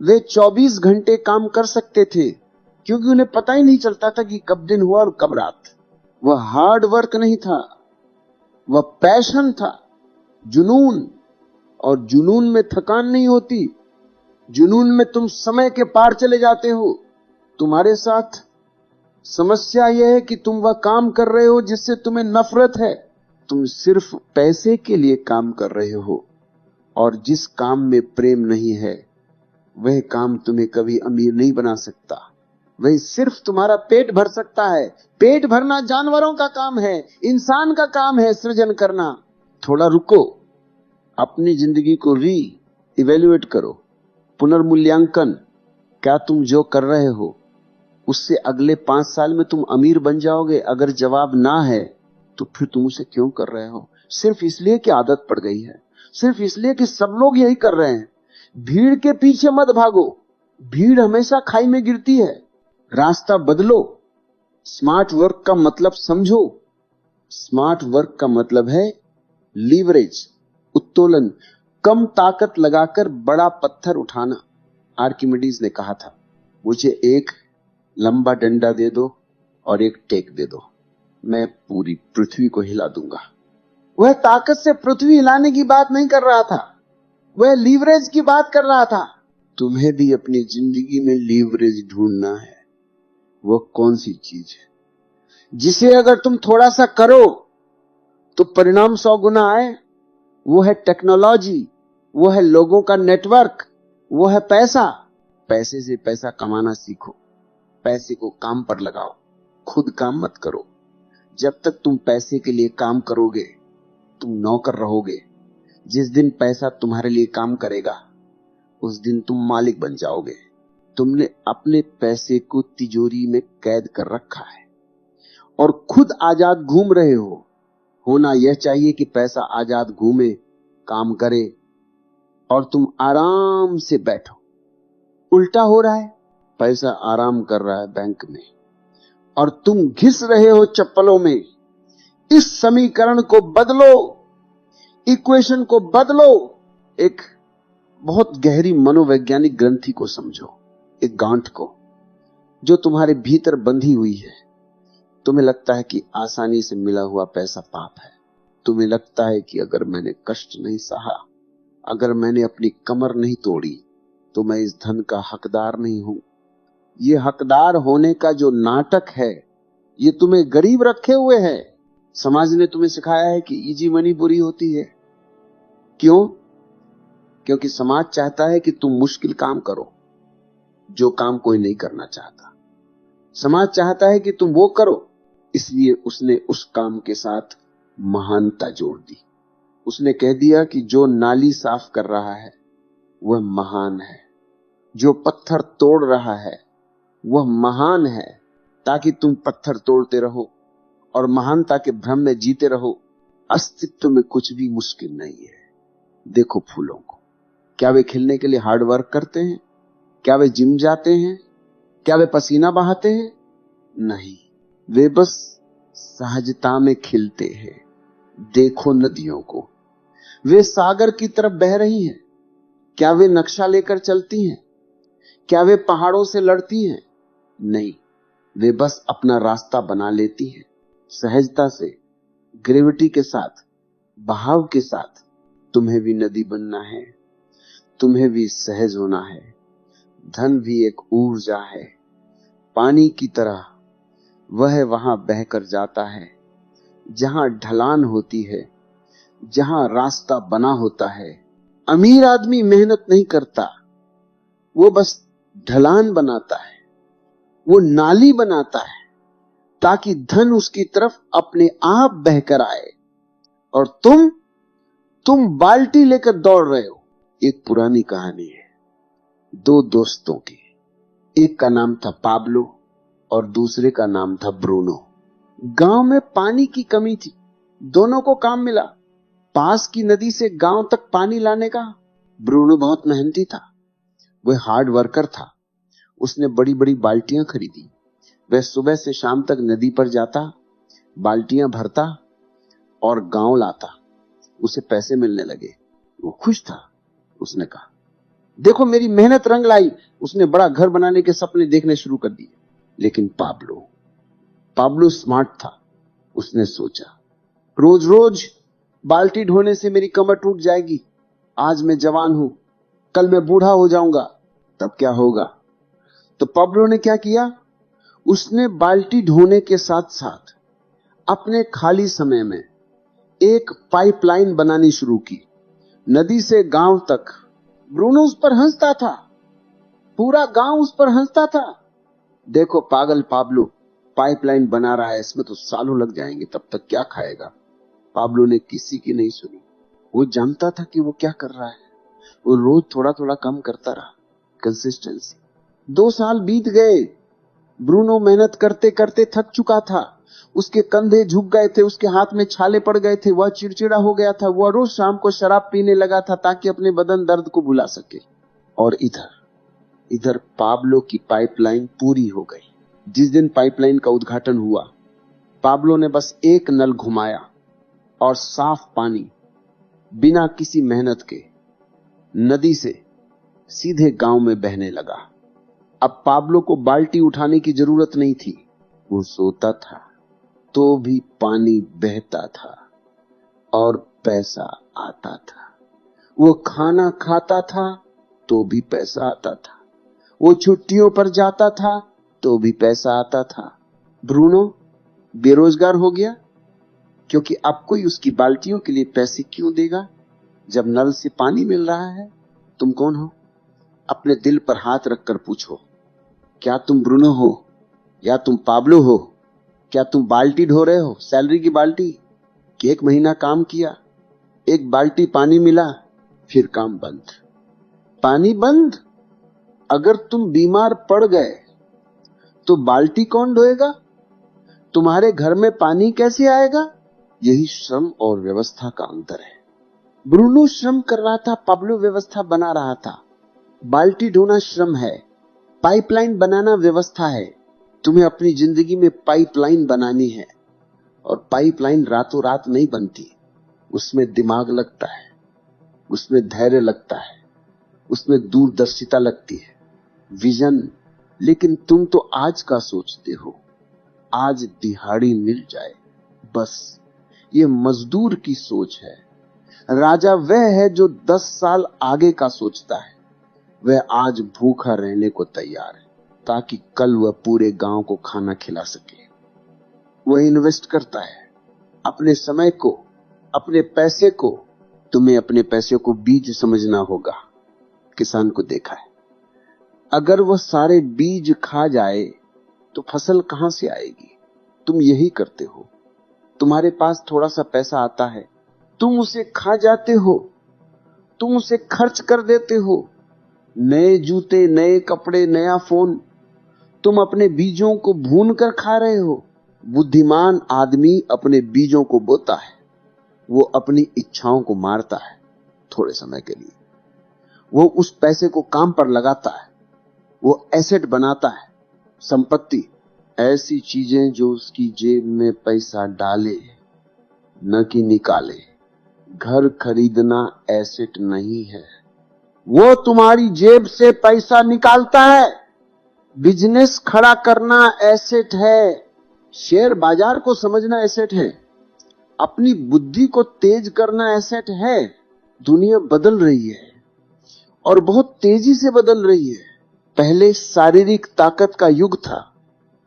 Speaker 4: वे 24 घंटे काम कर सकते थे क्योंकि उन्हें पता ही नहीं चलता था कि कब दिन हुआ और कब रात। वह हार्ड वर्क नहीं था, वह पैशन था, जुनून। और जुनून में थकान नहीं होती। जुनून में तुम समय के पार चले जाते हो। तुम्हारे साथ समस्या यह है कि तुम वह काम कर रहे हो जिससे तुम्हें नफरत है। तुम सिर्फ पैसे के लिए काम कर रहे हो, और जिस काम में प्रेम नहीं है वह काम तुम्हें कभी अमीर नहीं बना सकता। वह सिर्फ तुम्हारा पेट भर सकता है। पेट भरना जानवरों का काम है, इंसान का काम है सृजन करना। थोड़ा रुको, अपनी जिंदगी को इवेल्युएट करो, पुनर्मूल्यांकन। क्या तुम जो कर रहे हो उससे अगले 5 साल में तुम अमीर बन जाओगे? अगर जवाब ना है तो फिर तुम उसे क्यों कर रहे हो? सिर्फ इसलिए कि आदत पड़ गई है, सिर्फ इसलिए कि सब लोग यही कर रहे हैं। भीड़ के पीछे मत भागो, भीड़ हमेशा खाई में गिरती है। रास्ता बदलो। स्मार्ट वर्क का मतलब समझो। स्मार्ट वर्क का मतलब है लीवरेज, उत्तोलन, कम ताकत लगाकर बड़ा पत्थर उठाना। आर्किमिडीज ने कहा था, मुझे एक लंबा डंडा दे दो और एक टेक दे दो, मैं पूरी पृथ्वी को हिला दूंगा। वह ताकत से पृथ्वी हिलाने की बात नहीं कर रहा था, वह लीवरेज की बात कर रहा था। तुम्हें भी अपनी जिंदगी में लीवरेज ढूंढना है। वह कौन सी चीज है जिसे अगर तुम थोड़ा सा करो तो परिणाम 100 गुना आए? वो है टेक्नोलॉजी, वो है लोगों का नेटवर्क, वो है पैसा। पैसे से पैसा कमाना सीखो, पैसे को काम पर लगाओ, खुद काम मत करो। जब तक तुम पैसे के लिए काम करोगे तुम नौकर रहोगे। जिस दिन पैसा तुम्हारे लिए काम करेगा उस दिन तुम मालिक बन जाओगे। तुमने अपने पैसे को तिजोरी में कैद कर रखा है और खुद आजाद घूम रहे हो। होना यह चाहिए कि पैसा आजाद घूमे, काम करे और तुम आराम से बैठो। उल्टा हो रहा है, पैसा आराम कर रहा है बैंक में और तुम घिस रहे हो चप्पलों में। इस समीकरण को बदलो, इक्वेशन को बदलो। एक बहुत गहरी मनोवैज्ञानिक ग्रंथि को समझो, एक गांठ को जो तुम्हारे भीतर बंधी हुई है। तुम्हें लगता है कि आसानी से मिला हुआ पैसा पाप है। तुम्हें लगता है कि अगर मैंने कष्ट नहीं सहा, अगर मैंने अपनी कमर नहीं तोड़ी तो मैं इस धन का हकदार नहीं हूं। ये हकदार होने का जो नाटक है ये तुम्हें गरीब रखे हुए है। समाज ने तुम्हें सिखाया है कि इजी मनी बुरी होती है। क्यों? क्योंकि समाज चाहता है कि तुम मुश्किल काम करो जो काम कोई नहीं करना चाहता। समाज चाहता है कि तुम वो करो, इसलिए उसने उस काम के साथ महानता जोड़ दी। उसने कह दिया कि जो नाली साफ कर रहा है वह महान है, जो पत्थर तोड़ रहा है वह महान है, ताकि तुम पत्थर तोड़ते रहो और महानता के भ्रम में जीते रहो। अस्तित्व में कुछ भी मुश्किल नहीं है। देखो फूलों को, क्या वे खिलने के लिए हार्ड वर्क करते हैं? क्या वे जिम जाते हैं? क्या वे पसीना बहाते हैं? नहीं, वे बस सहजता में खिलते हैं। देखो नदियों को, वे सागर की तरफ बह रही हैं। क्या वे नक्शा लेकर चलती हैं? क्या वे पहाड़ों से लड़ती हैं? नहीं, वे बस अपना रास्ता बना लेती हैं सहजता से, ग्रेविटी के साथ, बहाव के साथ। तुम्हें भी नदी बनना है, तुम्हें भी सहज होना है। धन भी एक ऊर्जा है, पानी की तरह। वह वहां बहकर जाता है जहां ढलान होती है, जहां रास्ता बना होता है। अमीर आदमी मेहनत नहीं करता, वो बस ढलान बनाता है, वो नाली बनाता है ताकि धन उसकी तरफ अपने आप बहकर आए। और तुम बाल्टी लेकर दौड़ रहे हो। एक पुरानी कहानी है दो दोस्तों की। एक का नाम था पाब्लो और दूसरे का नाम था ब्रूनो। गांव में पानी की कमी थी, दोनों को काम मिला पास की नदी से गांव तक पानी लाने का। ब्रूनो बहुत मेहनती था, वह हार्ड वर्कर था। उसने बड़ी बड़ी बाल्टियां खरीदी। वह सुबह से शाम तक नदी पर जाता, बाल्टियां भरता और गांव लाता। उसे पैसे मिलने लगे, वो खुश था। उसने कहा, देखो मेरी मेहनत रंग लाई। उसने बड़ा घर बनाने के सपने देखने शुरू कर दिए। लेकिन पाब्लो स्मार्ट था। उसने सोचा, रोज रोज बाल्टी ढोने से मेरी कमर टूट जाएगी। आज मैं जवान हूं, कल मैं बूढ़ा हो जाऊंगा, तब क्या होगा? तो पाब्लो ने क्या किया? उसने बाल्टी ढोने के साथ साथ अपने खाली समय में एक पाइपलाइन बनानी शुरू की, नदी से गांव तक। ब्रूनो उस पर हंसता था, पूरा गांव उस पर हंसता था। देखो पागल पाब्लो पाइपलाइन बना रहा है, इसमें तो सालों लग जाएंगे, तब तक क्या खाएगा? पाब्लो ने किसी की नहीं सुनी। वो जानता था कि वो क्या कर रहा है। वो रोज थोड़ा थोड़ा कम करता रहा, कंसिस्टेंसी। 2 साल बीत गए। ब्रूनो मेहनत करते करते थक चुका था। उसके कंधे झुक गए थे, उसके हाथ में छाले पड़ गए थे, वह चिड़चिड़ा हो गया था। वह रोज शाम को शराब पीने लगा था ताकि अपने बदन दर्द को भुला सके। और इधर पाब्लो की पाइपलाइन पूरी हो गई। जिस दिन पाइपलाइन का उद्घाटन हुआ, पाब्लो ने बस एक नल घुमाया और साफ पानी बिना किसी मेहनत के नदी से सीधे गांव में बहने लगा। अब पाब्लो को बाल्टी उठाने की जरूरत नहीं थी। वो सोता था तो भी पानी बहता था और पैसा आता था। वो खाना खाता था तो भी पैसा आता था। वो छुट्टियों पर जाता था तो भी पैसा आता था। ब्रूनो बेरोजगार हो गया क्योंकि अब कोई उसकी बाल्टियों के लिए पैसे क्यों देगा जब नल से पानी मिल रहा है? तुम कौन हो? अपने दिल पर हाथ रखकर पूछो, क्या तुम ब्रूनो हो या तुम पाब्लो हो? क्या तुम बाल्टी ढो रहे हो, सैलरी की बाल्टी, कि 1 महीना काम किया, 1 बाल्टी पानी मिला, फिर काम बंद। पानी बंद। अगर तुम बीमार पड़ गए तो बाल्टी कौन ढोएगा? तुम्हारे घर में पानी कैसे आएगा? यही श्रम और व्यवस्था का अंतर है। ब्रूनो श्रम कर रहा था, पाब्लो व्यवस्था बना रहा था। बाल्टी ढोना श्रम है, पाइपलाइन बनाना व्यवस्था है। तुम्हें अपनी जिंदगी में पाइपलाइन बनानी है, और पाइपलाइन रातों रात नहीं बनती। उसमें दिमाग लगता है, उसमें धैर्य लगता है, उसमें दूरदर्शिता लगती है, विजन। लेकिन तुम तो आज का सोचते हो, आज दिहाड़ी मिल जाए बस। ये मजदूर की सोच है। राजा वह है जो 10 साल आगे का सोचता है। वह आज भूखा रहने को तैयार है ताकि कल वह पूरे गांव को खाना खिला सके। वह इन्वेस्ट करता है अपने समय को, अपने पैसे को। तुम्हें अपने पैसे को बीज समझना होगा। किसान को देखा है, अगर वह सारे बीज खा जाए तो फसल कहां से आएगी? तुम यही करते हो। तुम्हारे पास थोड़ा सा पैसा आता है, तुम उसे खा जाते हो, तुम उसे खर्च कर देते हो। नए जूते, नए कपड़े, नया फोन, तुम अपने बीजों को भून कर खा रहे हो। बुद्धिमान आदमी अपने बीजों को बोता है, वो अपनी इच्छाओं को मारता है थोड़े समय के लिए। वो उस पैसे को काम पर लगाता है, वो एसेट बनाता है, संपत्ति, ऐसी चीजें जो उसकी जेब में पैसा डाले न कि निकाले। घर खरीदना एसेट नहीं है, वो तुम्हारी जेब से पैसा निकालता है। बिजनेस खड़ा करना एसेट है, शेयर बाजार को समझना एसेट है, अपनी बुद्धि को तेज करना एसेट है। दुनिया बदल रही है और बहुत तेजी से बदल रही है। पहले शारीरिक ताकत का युग था,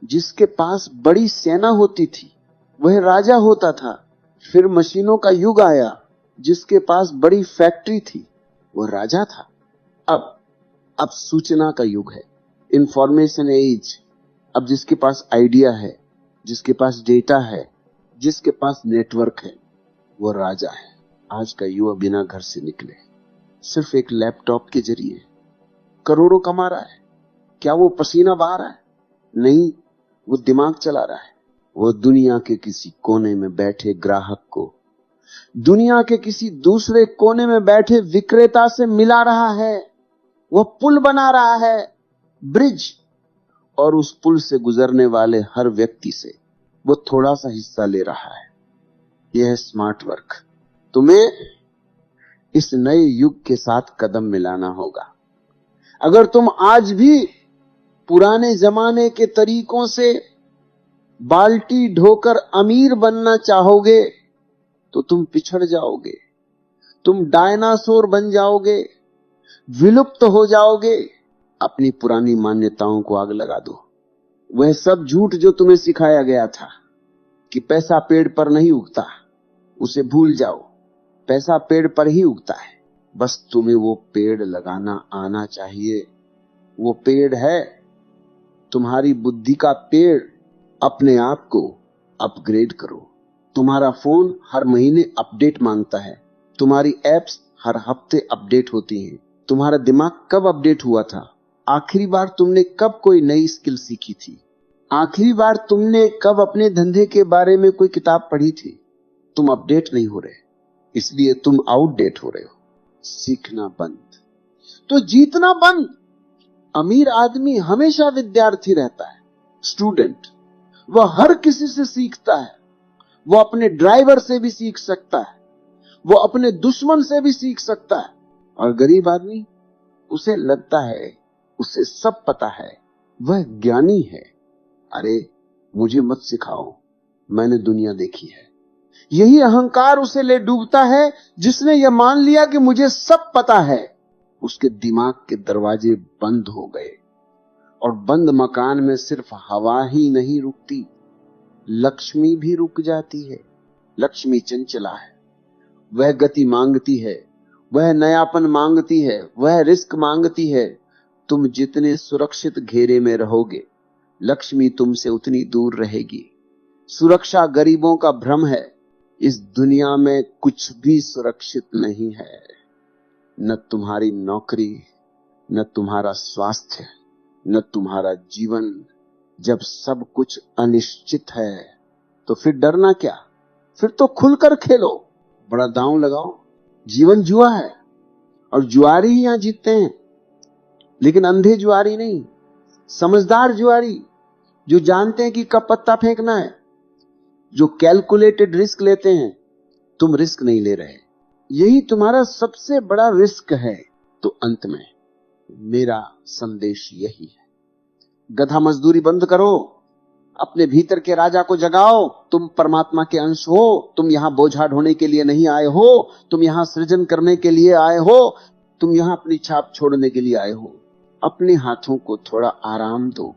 Speaker 4: जिसके पास बड़ी सेना होती थी वह राजा होता था। फिर मशीनों का युग आया, जिसके पास बड़ी फैक्ट्री थी वह राजा था। अब सूचना का युग है, इंफॉर्मेशन एज। अब जिसके पास आइडिया है, जिसके पास डेटा है, जिसके पास नेटवर्क है, वो राजा है। आज का युवा बिना घर से निकले सिर्फ एक लैपटॉप के जरिए करोड़ों कमा रहा है। क्या वो पसीना बहा रहा है? नहीं, वो दिमाग चला रहा है। वो दुनिया के किसी कोने में बैठे ग्राहक को दुनिया के किसी दूसरे कोने में बैठे विक्रेता से मिला रहा है। वो पुल बना रहा है, ब्रिज, और उस पुल से गुजरने वाले हर व्यक्ति से वो थोड़ा सा हिस्सा ले रहा है। यह है स्मार्ट वर्क। तुम्हें इस नए युग के साथ कदम मिलाना होगा। अगर तुम आज भी पुराने जमाने के तरीकों से बाल्टी ढोकर अमीर बनना चाहोगे तो तुम पिछड़ जाओगे, तुम डायनासोर बन जाओगे, विलुप्त हो जाओगे। अपनी पुरानी मान्यताओं को आग लगा दो। वह सब झूठ जो तुम्हें सिखाया गया था कि पैसा पेड़ पर नहीं उगता, उसे भूल जाओ। पैसा पेड़ पर ही उगता है, बस तुम्हें वो पेड़ लगाना आना चाहिए। वो पेड़ है तुम्हारी बुद्धि का पेड़। अपने आप को अपग्रेड करो। तुम्हारा फोन हर महीने अपडेट मांगता है, तुम्हारी एप्स हर हफ्ते अपडेट होती हैं। तुम्हारा दिमाग कब अपडेट हुआ था? आखिरी बार तुमने कब कोई नई स्किल सीखी थी? आखिरी बार तुमने कब अपने धंधे के बारे में कोई किताब पढ़ी थी? तुम अपडेट नहीं हो रहे, इसलिए तुम आउटडेट हो रहे हो। सीखना बंद तो जीतना बंद। अमीर आदमी हमेशा विद्यार्थी रहता है, स्टूडेंट। वह हर किसी से सीखता है। वो अपने ड्राइवर से भी सीख सकता है, वो अपने दुश्मन से भी सीख सकता है। और गरीब आदमी, उसे लगता है उसे सब पता है, वह ज्ञानी है। अरे मुझे मत सिखाओ, मैंने दुनिया देखी है। यही अहंकार उसे ले डूबता है, जिसने यह मान लिया कि मुझे सब पता है। उसके दिमाग के दरवाजे बंद हो गए, और बंद मकान में सिर्फ हवा ही नहीं रुकती, लक्ष्मी भी रुक जाती है। लक्ष्मी चंचला है, वह गति मांगती है, वह नयापन मांगती है, वह रिस्क मांगती है। तुम जितने सुरक्षित घेरे में रहोगे, लक्ष्मी तुमसे उतनी दूर रहेगी। सुरक्षा गरीबों का भ्रम है। इस दुनिया में कुछ भी सुरक्षित नहीं है, न तुम्हारी नौकरी, न तुम्हारा स्वास्थ्य, न तुम्हारा जीवन। जब सब कुछ अनिश्चित है तो फिर डरना क्या? फिर तो खुलकर खेलो, बड़ा दांव लगाओ। जीवन जुआ है और जुआरी ही यहां जीतते हैं, लेकिन अंधे जुआरी नहीं, समझदार जुआरी जो जानते हैं कि कब पत्ता फेंकना है, जो कैलकुलेटेड रिस्क लेते हैं। तुम रिस्क नहीं ले रहे, यही तुम्हारा सबसे बड़ा रिस्क है। तो अंत में मेरा संदेश यही है, गधा मजदूरी बंद करो, अपने भीतर के राजा को जगाओ। तुम परमात्मा के अंश हो, तुम यहां बोझा ढोने के लिए नहीं आए हो, तुम यहां सृजन करने के लिए आए हो, तुम यहां अपनी छाप छोड़ने के लिए आए हो। अपने हाथों को थोड़ा आराम दो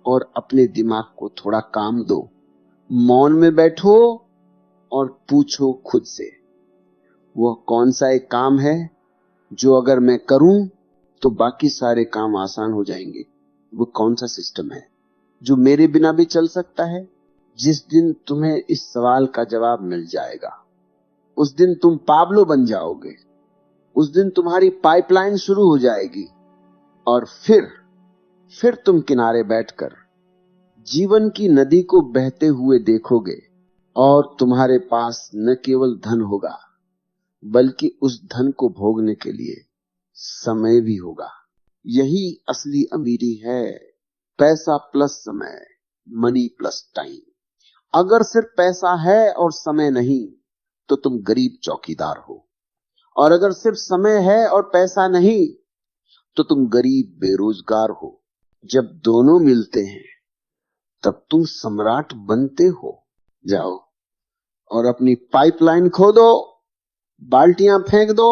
Speaker 4: और अपने दिमाग को थोड़ा काम दो। मौन में बैठो और पूछो खुद से, वह कौन सा एक काम है जो अगर मैं करूं तो बाकी सारे काम आसान हो जाएंगे? वो कौन सा सिस्टम है जो मेरे बिना भी चल सकता है? जिस दिन तुम्हें इस सवाल का जवाब मिल जाएगा, उस दिन तुम पाब्लो बन जाओगे, उस दिन तुम्हारी पाइपलाइन शुरू हो जाएगी और फिर तुम किनारे बैठकर जीवन की नदी को बहते हुए देखोगे और तुम्हारे पास न केवल धन होगा बल्कि उस धन को भोगने के लिए समय भी होगा। यही असली अमीरी है, पैसा प्लस समय, मनी प्लस टाइम। अगर सिर्फ पैसा है और समय नहीं तो तुम गरीब चौकीदार हो, और अगर सिर्फ समय है और पैसा नहीं तो तुम गरीब बेरोजगार हो। जब दोनों मिलते हैं तब तुम सम्राट बनते हो। जाओ और अपनी पाइपलाइन खोदो, बाल्टियां फेंक दो